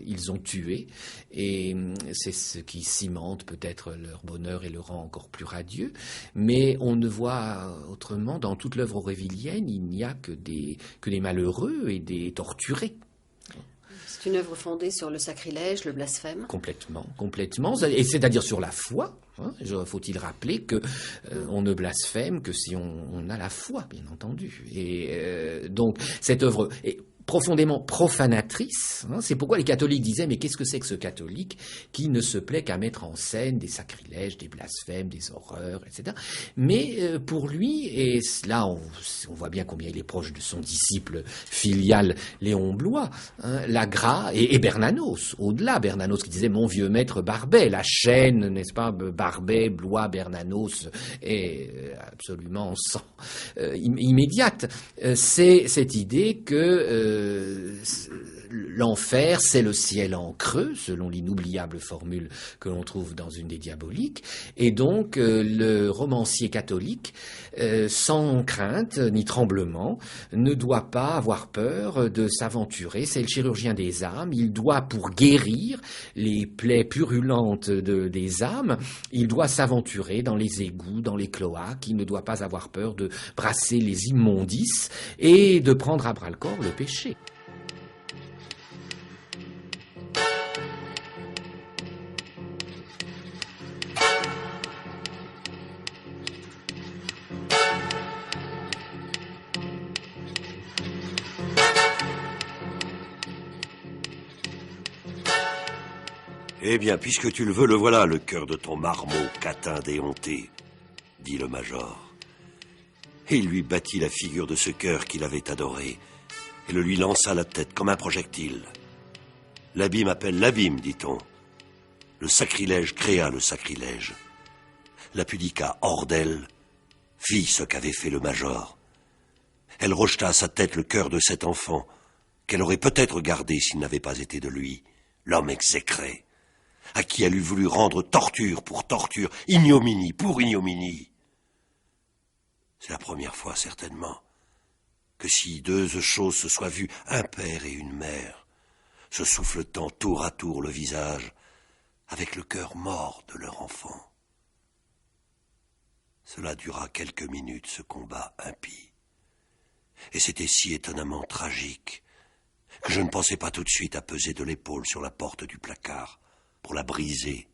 Ils ont tué, et c'est ce qui cimente peut-être leur bonheur et le rend encore plus radieux, mais on ne voit autrement, dans toute l'œuvre aurévillienne, il n'y a que des malheureux et des torturés. C'est une œuvre fondée sur le sacrilège, le blasphème? Complètement, et c'est-à-dire sur la foi. Faut-il rappeler que on ne blasphème que si on a la foi, bien entendu. Et donc cette œuvre est profondément profanatrice. C'est pourquoi les catholiques disaient, mais qu'est-ce que c'est que ce catholique qui ne se plaît qu'à mettre en scène des sacrilèges, des blasphèmes, des horreurs, etc. Mais pour lui, et là on voit bien combien il est proche de son disciple filial Léon Bloy, et Bernanos, au-delà, Bernanos qui disait, mon vieux maître Barbey, la chaîne, n'est-ce pas, Barbey, Bloy, Bernanos, est absolument immédiate. C'est cette idée que l'enfer, c'est le ciel en creux, selon l'inoubliable formule que l'on trouve dans une des diaboliques, et donc le romancier catholique, sans crainte ni tremblement, ne doit pas avoir peur de s'aventurer. C'est le chirurgien des âmes, il doit, pour guérir les plaies purulentes des âmes, il doit s'aventurer dans les égouts, dans les cloaques, il ne doit pas avoir peur de brasser les immondices et de prendre à bras-le-corps le péché. Eh bien, puisque tu le veux, le voilà, le cœur de ton marmot catin déhonté, dit le major. Et il lui battit la figure de ce cœur qu'il avait adoré, et le lui lança à la tête comme un projectile. L'abîme appelle l'abîme, dit-on. Le sacrilège créa le sacrilège. La pudica, hors d'elle, fit ce qu'avait fait le major. Elle rejeta à sa tête le cœur de cet enfant, qu'elle aurait peut-être gardé s'il n'avait pas été de lui, l'homme exécré. à qui elle eût voulu rendre torture pour torture, ignominie pour ignominie. C'est la première fois, certainement, que si deux choses se soient vues, un père et une mère, se souffletant tour à tour le visage, avec le cœur mort de leur enfant. Cela dura quelques minutes, ce combat impie. Et c'était si étonnamment tragique que je ne pensais pas tout de suite à peser de l'épaule sur la porte du placard pour la briser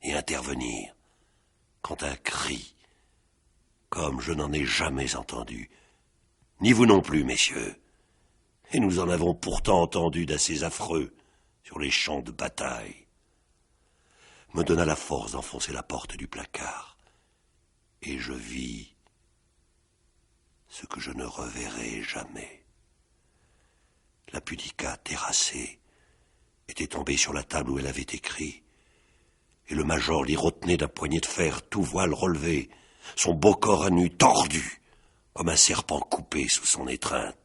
et intervenir, quand un cri, comme je n'en ai jamais entendu, ni vous non plus, messieurs, et nous en avons pourtant entendu d'assez affreux sur les champs de bataille, me donna la force d'enfoncer la porte du placard, et je vis ce que je ne reverrai jamais. La pudica terrassée était tombée sur la table où elle avait écrit, et le major l'y retenait d'un poignet de fer, tout voile relevé, son beau corps à nu tordu, comme un serpent coupé sous son étreinte.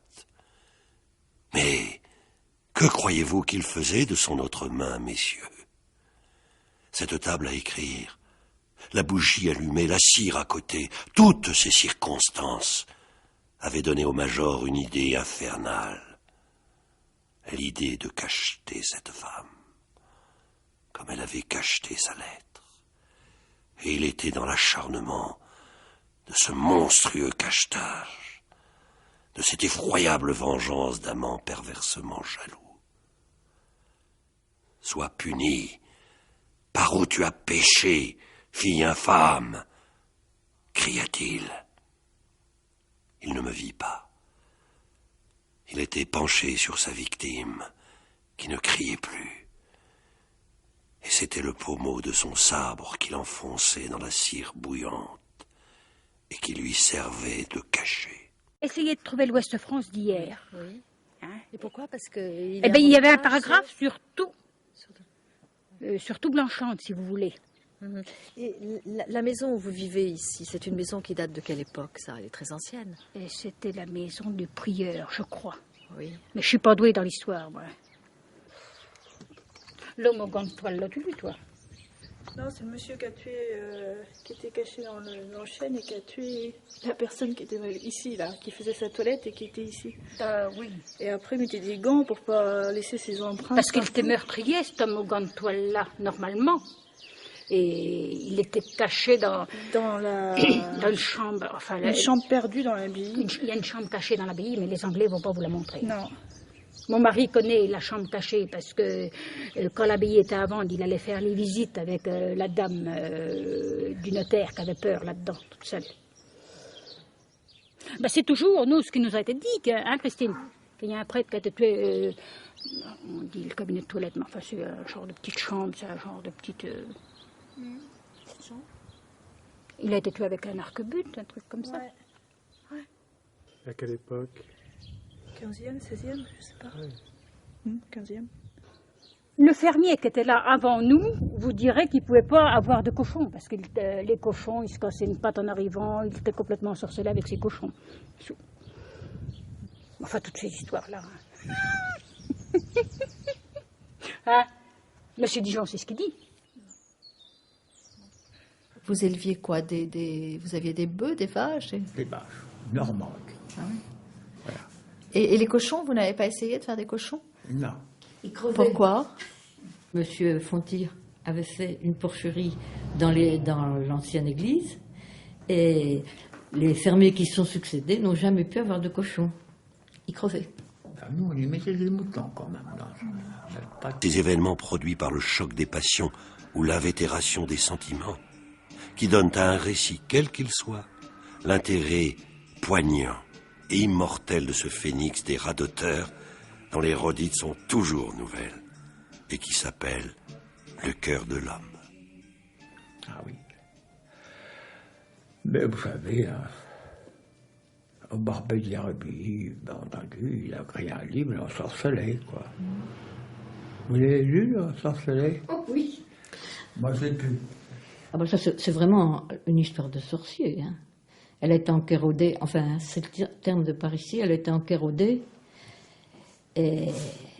Mais que croyez-vous qu'il faisait de son autre main, messieurs? Cette table à écrire, la bougie allumée, la cire à côté, toutes ces circonstances avaient donné au major une idée infernale. L'idée de cacheter cette femme, comme elle avait cacheté sa lettre. Et il était dans l'acharnement de ce monstrueux cachetage, de cette effroyable vengeance d'amant perversement jaloux. Sois puni, par où tu as péché, fille infâme, cria-t-il. Il ne me vit pas. Il était penché sur sa victime, qui ne criait plus. Et c'était le pommeau de son sabre qu'il enfonçait dans la cire bouillante et qui lui servait de cachet. Essayez de trouver l'Ouest France d'hier. Oui. Hein? Et pourquoi? Parce que il y avait un paragraphe sur tout. Sur tout Blanchante, si vous voulez. Et la maison où vous vivez ici, c'est une maison qui date de quelle époque, ça? Elle est très ancienne. Et c'était la maison du prieur, je crois. Oui. Mais je suis pas douée dans l'histoire, moi. L'homme aux gants de toile, l'as-tu vu, toi? Non, c'est le monsieur qui a tué, qui était caché dans le chêne et qui a tué la personne qui était ici, là, qui faisait sa toilette et qui était ici. Oui. Et après, il mettait des gants pour pas laisser ses empreintes. Parce qu'il était meurtrier, cet homme aux gants de toile-là, normalement. Et il était caché dans une chambre. Enfin, une chambre perdue dans l'abbaye. Il y a une chambre cachée dans l'abbaye, mais les Anglais ne vont pas vous la montrer. Non. Mon mari connaît la chambre cachée parce que quand l'abbaye était à vendre, il allait faire les visites avec la dame du notaire qui avait peur là-dedans, toute seule. Ben, c'est toujours, nous, ce qui nous a été dit, hein, Christine, qu'il y a un prêtre qui a été tué, on dit le cabinet de toilette, mais enfin c'est un genre de petite chambre, c'est un genre de petite... Il a été tué avec un arc-but, un truc comme ça. Ouais. À quelle époque? 15e, 16e, je sais pas. Ouais. 15e. Le fermier qui était là avant nous vous dirait qu'il ne pouvait pas avoir de cochons, parce que les cochons, ils se cassaient une patte en arrivant, il était complètement ensorcelé avec ses cochons. Enfin, toutes ces histoires-là. Hein? Monsieur Dijon, c'est ce qu'il dit. Vous éleviez quoi? Vous aviez des bœufs, des vaches? Des vaches, normandes. Ah oui. Voilà. Et les cochons, vous n'avez pas essayé de faire des cochons? Non. Pourquoi? Monsieur Fontir avait fait une porcherie dans l'ancienne église et les fermiers qui se sont succédés n'ont jamais pu avoir de cochons. Ils crevaient. Enfin, nous, on y mettait des moutons quand même. Des événements produits par le choc des passions ou l'invétération des sentiments qui donnent à un récit, quel qu'il soit, l'intérêt poignant et immortel de ce phénix des radoteurs dont les redites sont toujours nouvelles et qui s'appelle le cœur de l'homme. Ah oui. Mais vous savez, au Barbet d'Arabie, ben, entendu, il a créé un livre, l'ensorcelé, quoi. Vous l'avez lu, l'ensorcelé? Oh oui. Moi, je l'ai pu. Ah ben ça, c'est vraiment une histoire de sorcier. Hein. Elle était enquérodée, enfin, c'est le terme de par ici, elle était enquérodée et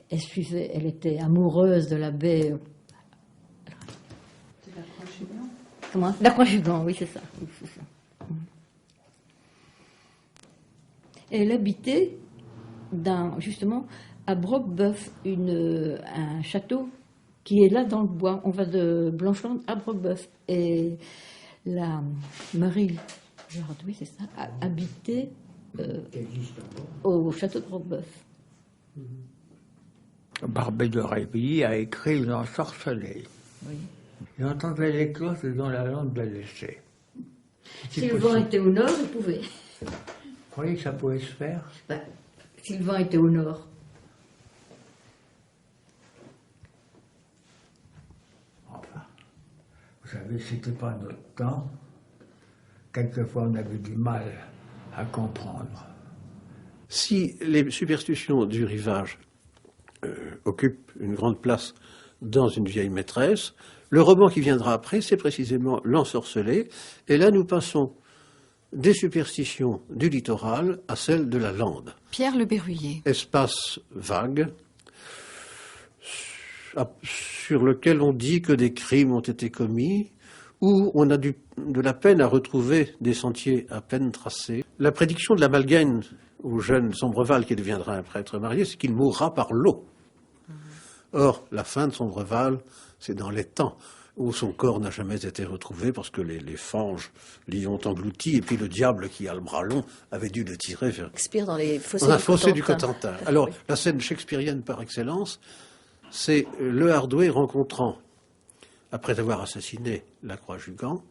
elle était amoureuse de l'abbé Comment? La Croix-Jugand, oui, c'est ça. Elle habitait justement à Broquebeuf, un château qui est là dans le bois. On va de Blancheland à Broquebeuf. Et la Marie Jard, oui, c'est ça, habitait au château de Broquebeuf. Barbey de Révilly a écrit Une ensorcelée. Oui. Il entendait les cloches dans la lampe de l'essai. Si le vent était au nord, il pouvait. Vous croyez que ça pouvait se faire? Si le vent était au nord. Enfin, vous savez, c'était pas notre temps. Quelquefois, on avait du mal à comprendre. Si les superstitions du rivage occupent une grande place dans Une vieille maîtresse, le roman qui viendra après, c'est précisément L'ensorcelé. Et là, nous passons des superstitions du littoral à celles de la lande. Pierre Le Berruyer. Espace vague, sur lequel on dit que des crimes ont été commis, où on a de la peine à retrouver des sentiers à peine tracés. La prédiction de la Malgaine au jeune Sombreval qui deviendra un prêtre marié, c'est qu'il mourra par l'eau. Or, la fin de Sombreval, c'est dans l'étang, où son corps n'a jamais été retrouvé parce que les fanges l'y ont englouti, et puis le diable qui a le bras long avait dû le tirer vers Shakespeare dans les fossés, un fossé du Cotentin. Alors, oui. La scène shakespearienne par excellence, c'est le Hardoué rencontrant, après avoir assassiné la Croix-Jugand,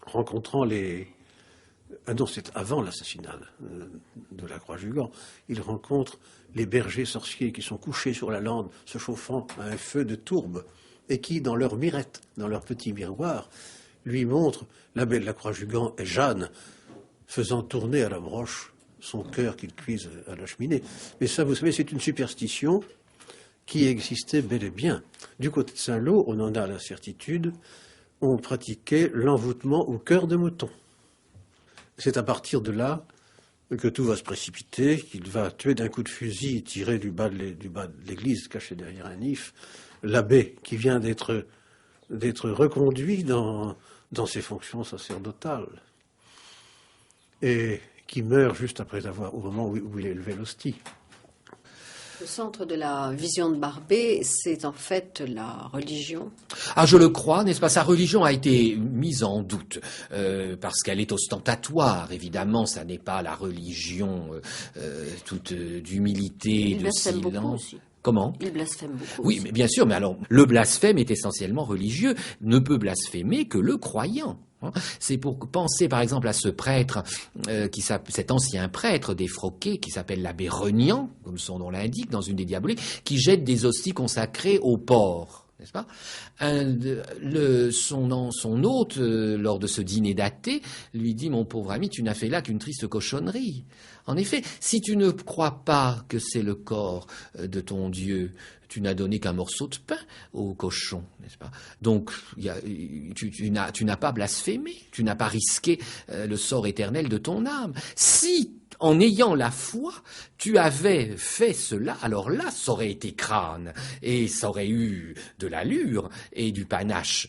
rencontrant non, c'est avant l'assassinat de la Croix-Jugand. Il rencontre les bergers sorciers qui sont couchés sur la lande, se chauffant à un feu de tourbe, et qui, dans leur mirette, dans leur petit miroir, lui montrent la belle la Croix-Jugand et Jeanne, faisant tourner à la broche son cœur qu'ils cuisent à la cheminée. Mais ça, vous savez, c'est une superstition qui existait bel et bien. Du côté de Saint-Lô, on en a la certitude, on pratiquait l'envoûtement au cœur de mouton. C'est à partir de là que tout va se précipiter, qu'il va tuer d'un coup de fusil tiré du bas de l'église, caché derrière un if, l'abbé qui vient d'être reconduit dans ses fonctions sacerdotales et qui meurt juste après au moment où il a élevé l'hostie. Le centre de la vision de Barbey, c'est en fait la religion. Ah, je le crois, n'est-ce pas? Sa religion a été mise en doute, parce qu'elle est ostentatoire. Évidemment, ça n'est pas la religion toute d'humilité, de silence. Comment? Il blasphème beaucoup. Oui, mais bien sûr, mais alors, le blasphème est essentiellement religieux. Ne peut blasphémer que le croyant. C'est pour penser par exemple à ce prêtre, cet ancien prêtre défroqué qui s'appelle l'abbé Renian, comme son nom l'indique, dans une des diaboliques, qui jette des hosties consacrées au porc, n'est-ce pas? Son hôte, lors de ce dîner d'athée, lui dit « Mon pauvre ami, tu n'as fait là qu'une triste cochonnerie. » En effet, si tu ne crois pas que c'est le corps de ton Dieu, tu n'as donné qu'un morceau de pain au cochon, n'est-ce pas? Donc, tu n'as pas blasphémé, tu n'as pas risqué le sort éternel de ton âme. Si, en ayant la foi, tu avais fait cela, alors là, ça aurait été crâne, et ça aurait eu de l'allure et du panache,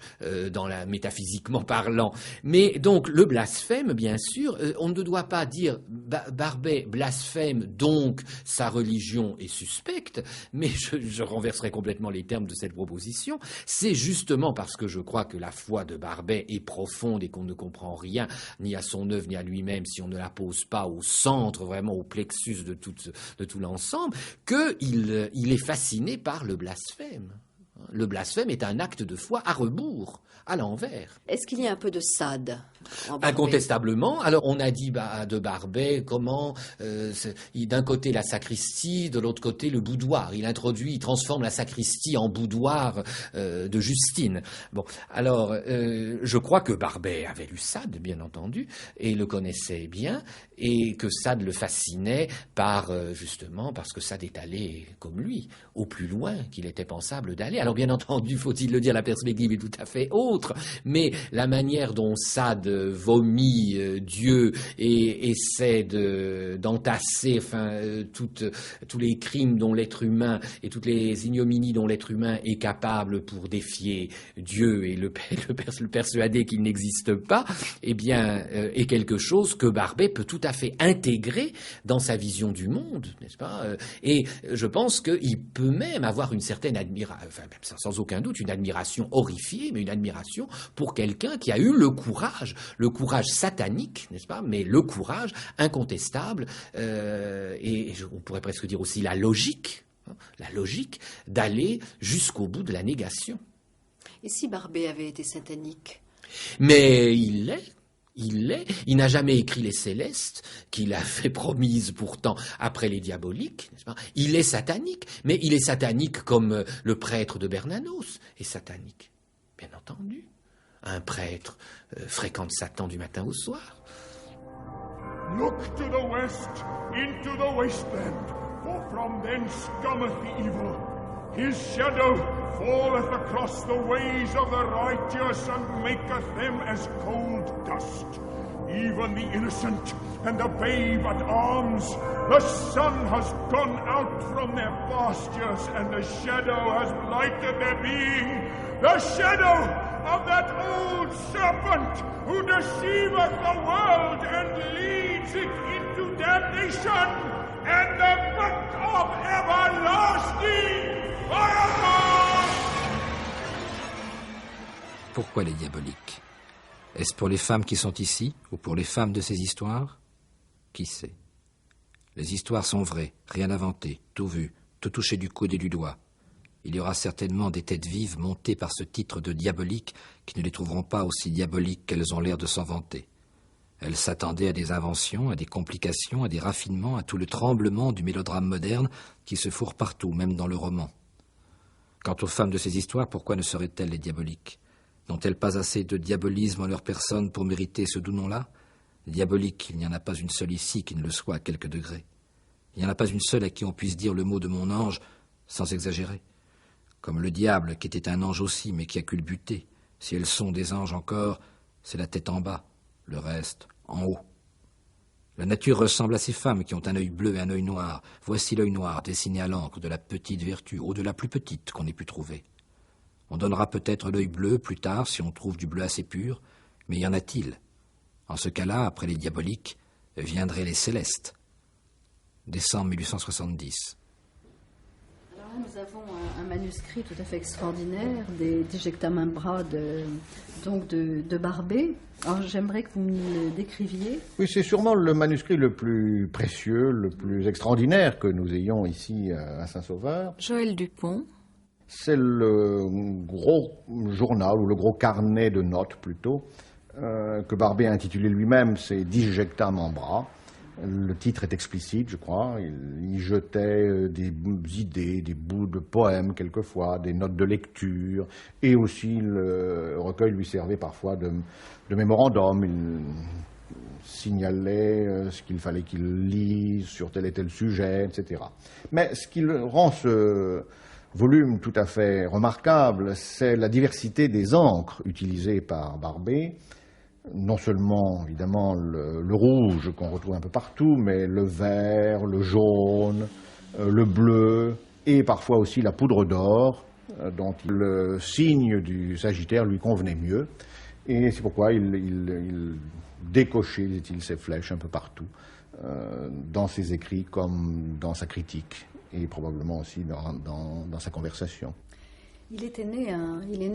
métaphysiquement parlant. Mais donc, le blasphème, bien sûr, on ne doit pas dire Barbey blasphème, donc sa religion est suspecte, mais je renverserai complètement les termes de cette proposition. C'est justement parce que je crois que la foi de Barbey est profonde et qu'on ne comprend rien, ni à son œuvre, ni à lui-même, si on ne la pose pas au centre, vraiment au plexus de tout l'ensemble, qu'il est fasciné par le blasphème. Le blasphème est un acte de foi à rebours, à l'envers. Est-ce qu'il y a un peu de Sade en Barbey? Incontestablement. Alors on a dit de Barbey comment d'un côté la sacristie, de l'autre côté le boudoir. Il transforme la sacristie en boudoir de Justine. Bon, alors je crois que Barbey avait lu Sade, bien entendu, et le connaissait bien, et que Sade le fascinait justement parce que Sade est allé comme lui au plus loin qu'il était pensable d'aller. Alors bien entendu, faut-il le dire, la perspective est tout à fait autre, mais la manière dont Sade vomit Dieu et essaie d'entasser tous les crimes dont l'être humain et toutes les ignominies dont l'être humain est capable pour défier Dieu et le persuader qu'il n'existe pas, eh bien, est quelque chose que Barbey peut tout à fait intégrer dans sa vision du monde, n'est-ce pas? Et je pense qu'il peut même avoir une certaine admiration, sans aucun doute, une admiration horrifiée, mais une admiration pour quelqu'un qui a eu le courage satanique, n'est-ce pas? Mais le courage incontestable, on pourrait presque dire aussi la logique d'aller jusqu'au bout de la négation. Et si Barbey avait été satanique? Mais il l'est. Il n'a jamais écrit les Célestes, qu'il a fait promise pourtant après les Diaboliques, n'est-ce pas? Il est satanique, mais il est satanique comme le prêtre de Bernanos est satanique, bien entendu. Un prêtre fréquente Satan du matin au soir. Look to the west, into the wasteland, for from thence cometh the evil. His shadow falleth across the ways of the righteous, and maketh them as cold dust. Even the innocent and the babe at arms. The sun has gone out from their pastures, and the shadow has blighted their being. The shadow of that old serpent who deceiveth the world and leads it into damnation, and the book of everlasting fire. Pourquoi les diaboliques? Est-ce pour les femmes qui sont ici, ou pour les femmes de ces histoires? Qui sait? Les histoires sont vraies, rien inventé, tout vu, tout touché du coude et du doigt. Il y aura certainement des têtes vives montées par ce titre de diabolique qui ne les trouveront pas aussi diaboliques qu'elles ont l'air de s'en vanter. Elles s'attendaient à des inventions, à des complications, à des raffinements, à tout le tremblement du mélodrame moderne qui se fourre partout, même dans le roman. Quant aux femmes de ces histoires, pourquoi ne seraient-elles les diaboliques? N'ont-elles pas assez de diabolisme en leur personne pour mériter ce doux nom-là? Diabolique, il n'y en a pas une seule ici qui ne le soit à quelques degrés. Il n'y en a pas une seule à qui on puisse dire le mot de mon ange sans exagérer. Comme le diable, qui était un ange aussi, mais qui a culbuté. Si elles sont des anges encore, c'est la tête en bas, le reste en haut. La nature ressemble à ces femmes qui ont un œil bleu et un œil noir. Voici l'œil noir dessiné à l'encre de la petite vertu, ou de la plus petite qu'on ait pu trouver. On donnera peut-être l'œil bleu plus tard si on trouve du bleu assez pur, mais y en a-t-il? En ce cas-là, après les diaboliques, viendraient les célestes. Décembre 1870. Alors là, nous avons un manuscrit tout à fait extraordinaire des Digecta Membra de Barbey. Alors j'aimerais que vous me le décriviez. Oui, c'est sûrement le manuscrit le plus précieux, le plus extraordinaire que nous ayons ici à Saint-Sauveur. Joël Dupont. C'est le gros journal, ou le gros carnet de notes plutôt, que Barbey a intitulé lui-même, c'est Digecta Membra. Le titre est explicite, je crois. Il jetait des idées, des bouts de poèmes quelquefois, des notes de lecture, et aussi le recueil lui servait parfois de mémorandum. Il signalait ce qu'il fallait qu'il lise sur tel et tel sujet, etc. Mais ce qui rend ce volume tout à fait remarquable, c'est la diversité des encres utilisées par Barbey. Non seulement, évidemment, le rouge qu'on retrouve un peu partout, mais le vert, le jaune, le bleu, et parfois aussi la poudre d'or, dont le signe du Sagittaire lui convenait mieux. Et c'est pourquoi il décochait, disait-il, ses flèches un peu partout, dans ses écrits comme dans sa critique, et probablement aussi dans sa conversation. Il est né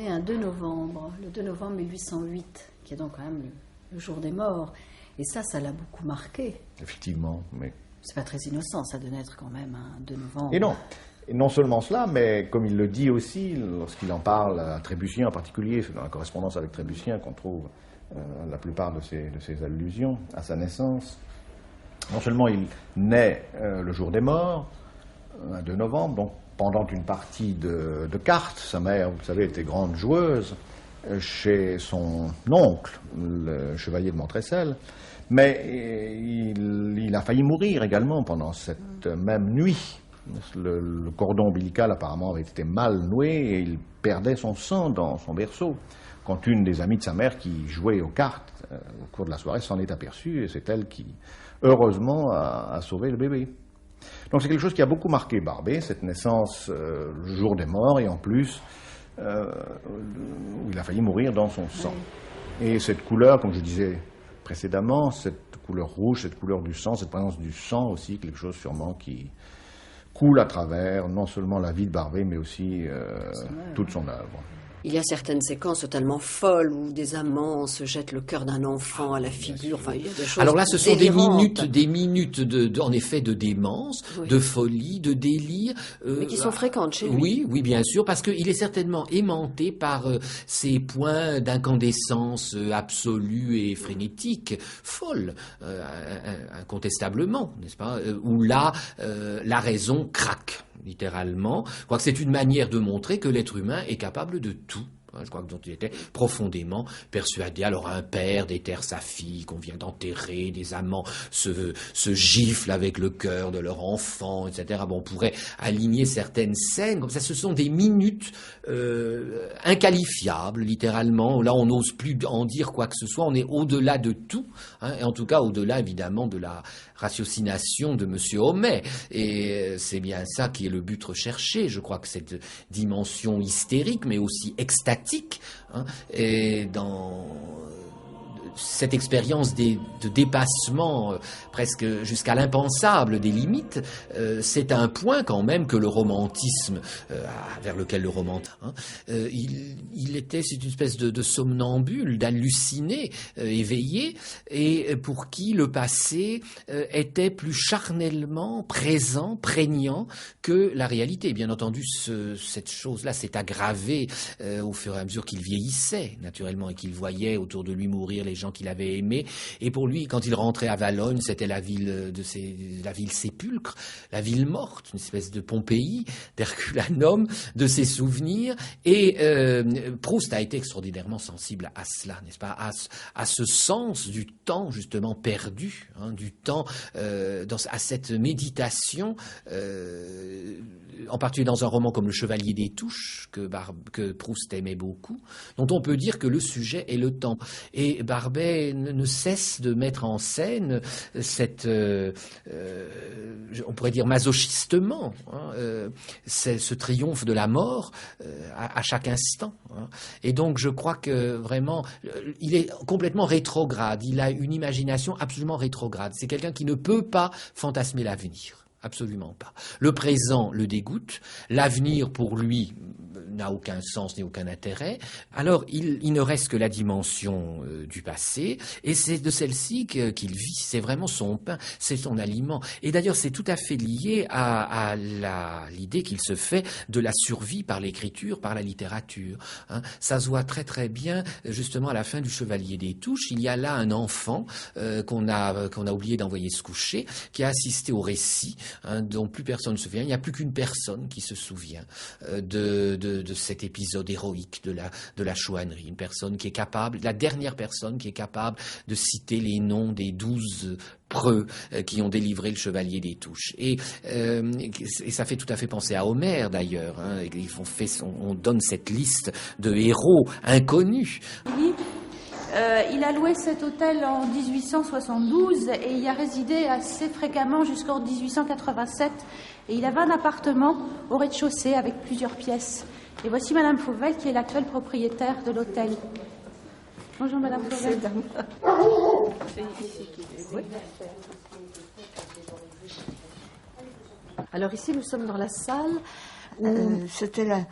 un 2 novembre, le 2 novembre 1808, qui est donc quand même le jour des morts. Et ça l'a beaucoup marqué. Effectivement, mais... C'est pas très innocent, ça, de naître quand même un 2 novembre. Et non seulement cela, mais comme il le dit aussi, lorsqu'il en parle à Trébucien en particulier, c'est dans la correspondance avec Trébucien qu'on trouve la plupart de ses allusions à sa naissance. Non seulement il naît le jour des morts, un 2 novembre, donc pendant une partie de cartes. Sa mère, vous savez, était grande joueuse chez son oncle, le chevalier de Montresel, mais il a failli mourir également pendant cette même nuit. Le cordon ombilical apparemment avait été mal noué et il perdait son sang dans son berceau. quand une des amies de sa mère qui jouait aux cartes au cours de la soirée s'en est aperçue, et c'est elle qui, heureusement, a sauvé le bébé. Donc c'est quelque chose qui a beaucoup marqué Barbé, cette naissance le jour des morts, et en plus, où il a failli mourir dans son sang. Et cette couleur, comme je disais précédemment, cette couleur rouge, cette couleur du sang, cette présence du sang aussi, quelque chose sûrement qui coule à travers non seulement la vie de Barbé, mais aussi toute son œuvre. Il y a certaines séquences totalement folles où des amants se jettent le cœur d'un enfant à la figure. Enfin, il y a des choses Alors là, ce sont délirantes. des minutes en effet, de démence, de folie, de délire. Mais qui sont fréquentes chez lui. Oui, bien sûr, parce qu'il est certainement aimanté par ces points d'incandescence absolue et frénétique, folle, incontestablement, n'est-ce pas, où là, la raison craque. Littéralement. Je crois que c'est une manière de montrer que l'être humain est capable de tout. Je crois que dont il était profondément persuadé. Alors un père déterre sa fille qu'on vient d'enterrer, des amants se giflent avec le cœur de leur enfant, etc. Bon, on pourrait aligner certaines scènes comme ça. Ce sont des minutes inqualifiables, littéralement. Là, on n'ose plus en dire quoi que ce soit. On est au-delà de tout, et en tout cas au-delà, évidemment, de la ratiocination de Monsieur Homais. Et c'est bien ça qui est le but recherché. Je crois que cette dimension hystérique, mais aussi extatique, et dans cette expérience de dépassement presque jusqu'à l'impensable des limites, c'est un point quand même que le romantisme, vers lequel le romantisme, c'est une espèce de somnambule, d'halluciné, éveillé, et pour qui le passé était plus charnellement présent, prégnant que la réalité. Bien entendu, cette chose-là s'est aggravée au fur et à mesure qu'il vieillissait, naturellement, et qu'il voyait autour de lui mourir les gens qu'il avait aimés. Et pour lui, quand il rentrait à Valognes, c'était la ville sépulcre, la ville morte, une espèce de Pompéi, d'Herculanum, de ses souvenirs. Et Proust a été extraordinairement sensible à cela, n'est-ce pas, à ce sens du temps justement perdu, du temps, à cette méditation, en particulier dans un roman comme Le Chevalier des Touches, que Proust aimait beaucoup, dont on peut dire que le sujet est le temps. Et Barbet ne cesse de mettre en scène cette, on pourrait dire masochistement, ce triomphe de la mort à chaque instant. Et donc je crois que vraiment, il est complètement rétrograde, il a une imagination absolument rétrograde. C'est quelqu'un qui ne peut pas fantasmer l'avenir. Absolument pas. Le présent le dégoûte, l'avenir pour lui n'a aucun sens ni aucun intérêt. Alors il ne reste que la dimension du passé, et c'est de celle-ci qu'il vit. C'est vraiment son pain, c'est son aliment. Et d'ailleurs c'est tout à fait lié à l'idée qu'il se fait de la survie par l'écriture, par la littérature. Ça se voit très très bien justement à la fin du Chevalier des Touches. Il y a là un enfant qu'on a oublié d'envoyer se coucher, qui a assisté au récit, dont plus personne ne se souvient. Il n'y a plus qu'une personne qui se souvient de cet épisode héroïque de la chouannerie. Une personne qui est capable, la dernière personne qui est capable de citer les noms des 12 preux qui ont délivré le Chevalier des Touches. Et ça fait tout à fait penser à Homère d'ailleurs. On donne cette liste de héros inconnus. Il a loué cet hôtel en 1872 et y a résidé assez fréquemment jusqu'en 1887. Et il avait un appartement au rez-de-chaussée avec plusieurs pièces. Et voici Madame Fauvel qui est l'actuelle propriétaire de l'hôtel. Bonjour Madame Fauvel. Oui. Alors ici nous sommes dans la salle. C'était la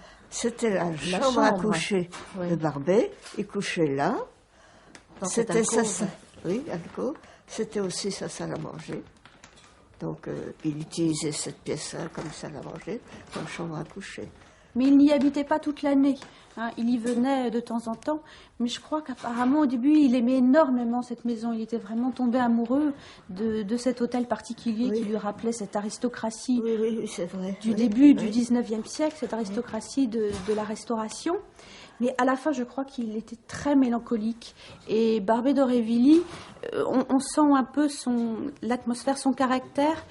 chambre à coucher de Barbet. Il couchait là. C'était sa salle. Oui, alcôve. C'était aussi sa salle à manger. Donc, il utilisait cette pièce-là comme salle à manger, comme chambre à coucher. Mais il n'y habitait pas toute l'année. Il y venait de temps en temps. Mais je crois qu'apparemment, au début, il aimait énormément cette maison. Il était vraiment tombé amoureux de cet hôtel particulier qui lui rappelait cette aristocratie c'est vrai. Du début du 19e siècle, cette aristocratie de la Restauration. Mais à la fin, je crois qu'il était très mélancolique. Et Barbé d'Aurevilly, on sent un peu l'atmosphère, son caractère,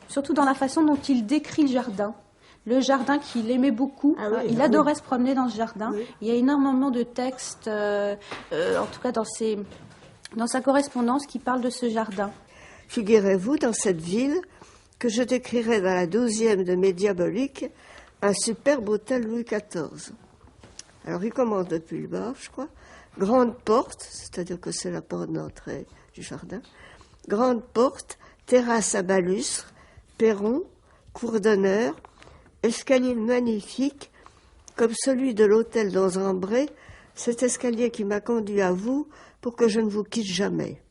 surtout dans la façon dont il décrit le le jardin qu'il aimait beaucoup. Il adorait se promener dans ce jardin. Oui. Il y a énormément de textes, en tout cas dans sa correspondance, qui parlent de ce jardin. Figurez-vous, dans cette ville, que je décrirais dans la 12e de mes diaboliques, un superbe hôtel Louis XIV. Alors il commence depuis le bas, je crois. Grande porte, c'est-à-dire que c'est la porte d'entrée du jardin. Grande porte, terrasse à balustres, perron, cour d'honneur, escalier magnifique, comme celui de l'hôtel d'Anzembré, cet escalier qui m'a conduit à vous pour que je ne vous quitte jamais,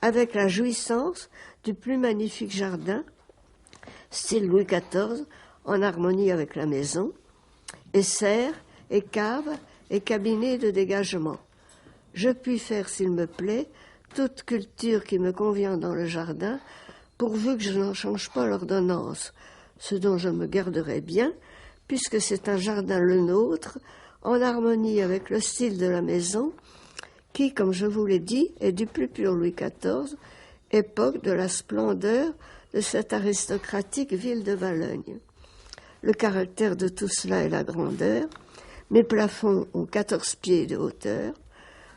avec la jouissance du plus magnifique jardin, style Louis XIV, en harmonie avec la maison, et serre, et cave, et cabinet de dégagement. Je puis faire, s'il me plaît, toute culture qui me convient dans le jardin, pourvu que je n'en change pas l'ordonnance, ce dont je me garderai bien, puisque c'est un jardin le nôtre, en harmonie avec le style de la maison, qui, comme je vous l'ai dit, est du plus pur Louis XIV, époque de la splendeur de cette aristocratique ville de Valogne. Le caractère de tout cela est la grandeur. Mes plafonds ont 14 pieds de hauteur.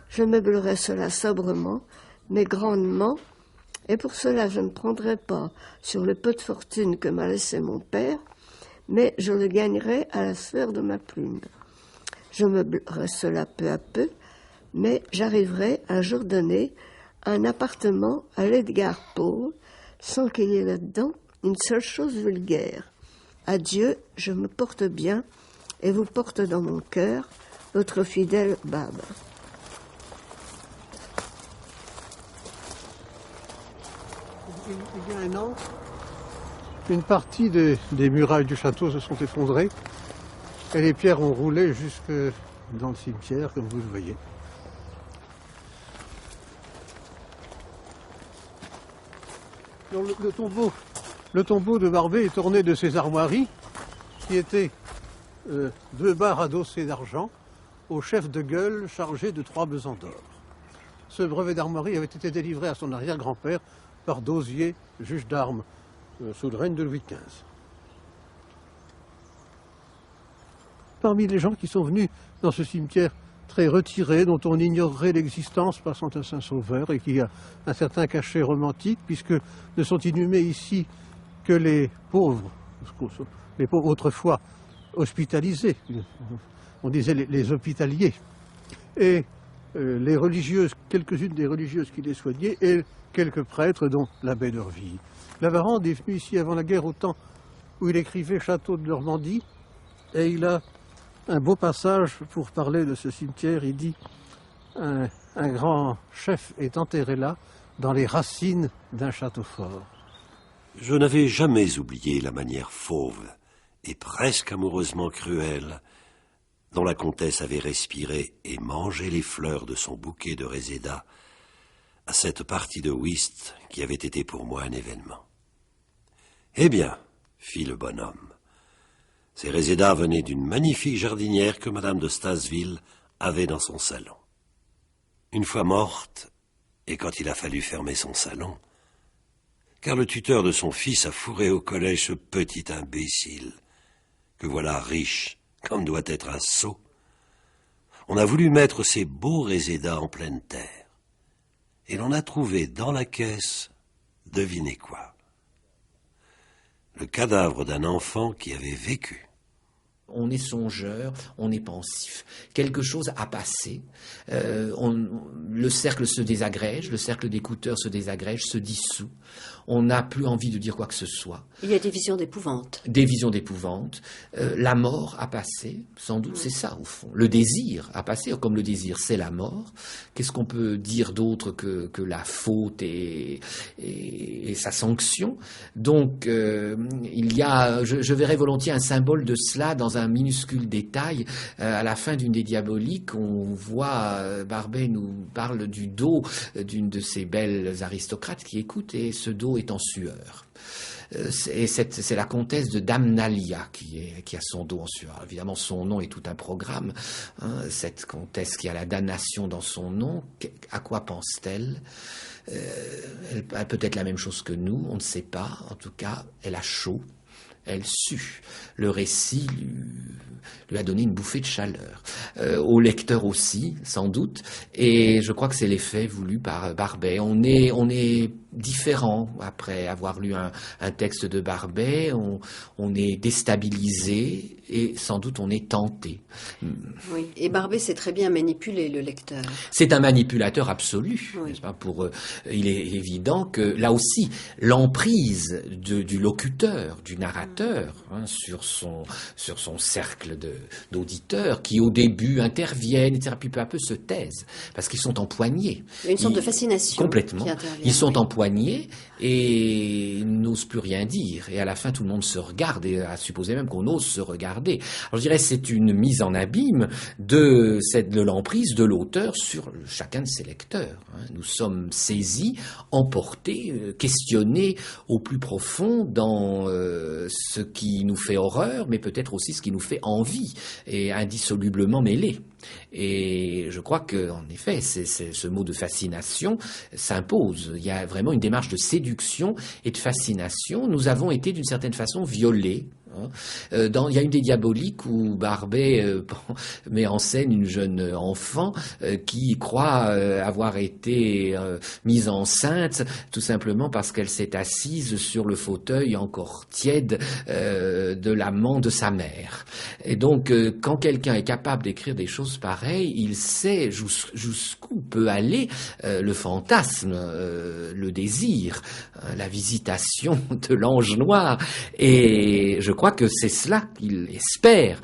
Je meublerai cela sobrement, mais grandement, et pour cela je ne prendrai pas sur le peu de fortune que m'a laissé mon père, mais je le gagnerai à la sueur de ma plume. Je meublerai cela peu à peu, mais j'arriverai un jour donné à un appartement à l'Edgar Poe, sans qu'il y ait là-dedans une seule chose vulgaire. Adieu, je me porte bien et vous porte dans mon cœur, votre fidèle Bab. Il y a un an, une partie des murailles du château se sont effondrées et les pierres ont roulé jusque dans le cimetière, comme vous le voyez. Donc le tombeau de Barbé est orné de ses armoiries, qui étaient 2 barres adossées d'argent au chef de gueule chargé de 3 besants d'or. Ce brevet d'armoirie avait été délivré à son arrière-grand-père par Dosier, juge d'armes, sous le règne de Louis XV. Parmi les gens qui sont venus dans ce cimetière très retiré, dont on ignorerait l'existence passant à Saint-Sauveur et qui a un certain cachet romantique, puisque ne sont inhumés ici que les pauvres autrefois hospitalisés, on disait les hospitaliers, et les religieuses, quelques-unes des religieuses qui les soignaient, et quelques prêtres, dont l'abbé d'Orville. Lavarande est venu ici avant la guerre, au temps où il écrivait Château de Normandie, et il a un beau passage pour parler de ce cimetière. Il dit un grand chef est enterré là, dans les racines d'un château fort. Je n'avais jamais oublié la manière fauve et presque amoureusement cruelle dont la comtesse avait respiré et mangé les fleurs de son bouquet de réséda à cette partie de whist qui avait été pour moi un événement. Eh bien, fit le bonhomme, ces résédas venaient d'une magnifique jardinière que madame de Stassville avait dans son salon. Une fois morte, et quand il a fallu fermer son salon, car le tuteur de son fils a fourré au collège ce petit imbécile, que voilà riche, comme doit être un sot, on a voulu mettre ces beaux résédas en pleine terre, et l'on a trouvé dans la caisse, devinez quoi, le cadavre d'un enfant qui avait vécu. On est songeur, on est pensif. Quelque chose a passé. Le cercle se désagrège, le cercle d'écouteurs se désagrège, se dissout. On n'a plus envie de dire quoi que ce soit. Il y a des visions d'épouvante. Des visions d'épouvante. La mort a passé, sans doute c'est ça au fond. Le désir a passé, comme le désir c'est la mort. Qu'est-ce qu'on peut dire d'autre que la faute et sa sanction? Donc il y a, je verrais volontiers un symbole de cela dans un minuscule détail. À la fin d'une des diaboliques, on voit Barbet nous parle du dos d'une de ces belles aristocrates qui écoute, et ce dos est en sueur. Et c'est la comtesse de Damnalia qui a son dos en sueur. Évidemment, son nom est tout un programme. Cette comtesse qui a la damnation dans son nom, à quoi pense-t-elle? Elle a peut-être la même chose que nous, on ne sait pas. En tout cas, elle a chaud. Elle sut. Le récit lui a donné une bouffée de chaleur. Au lecteur aussi, sans doute. Et je crois que c'est l'effet voulu par Barbey. On est différent après avoir lu un texte de Barbey. On est déstabilisé et sans doute on est tenté. Oui. Et Barbey sait très bien manipuler le lecteur. C'est un manipulateur absolu, oui. N'est-ce pas? Il est évident que là aussi l'emprise du locuteur, du narrateur, sur son cercle d'auditeurs qui au début interviennent, etc., puis peu à peu se taisent parce qu'ils sont empoignés. Il y a une sorte de fascination complètement. Qui intervient. Ils sont empoignés et n'osent plus rien dire. Et à la fin, tout le monde se regarde et à supposer même qu'on ose se regarder. Alors je dirais c'est une mise en abîme de l'emprise de l'auteur sur chacun de ses lecteurs. Nous sommes saisis, emportés, questionnés au plus profond dans ce qui nous fait horreur, mais peut-être aussi ce qui nous fait envie, et indissolublement mêlés. Et je crois que, en effet, ce mot de fascination s'impose. Il y a vraiment une démarche de séduction et de fascination. Nous avons été d'une certaine façon violés. Il y a une des Diaboliques où Barbey met en scène une jeune enfant qui croit avoir été mise enceinte tout simplement parce qu'elle s'est assise sur le fauteuil encore tiède de l'amant de sa mère. Et donc, quand quelqu'un est capable d'écrire des choses pareilles, il sait jusqu'où peut aller le fantasme, le désir, la visitation de l'ange noir. Et je crois que c'est cela qu'il espère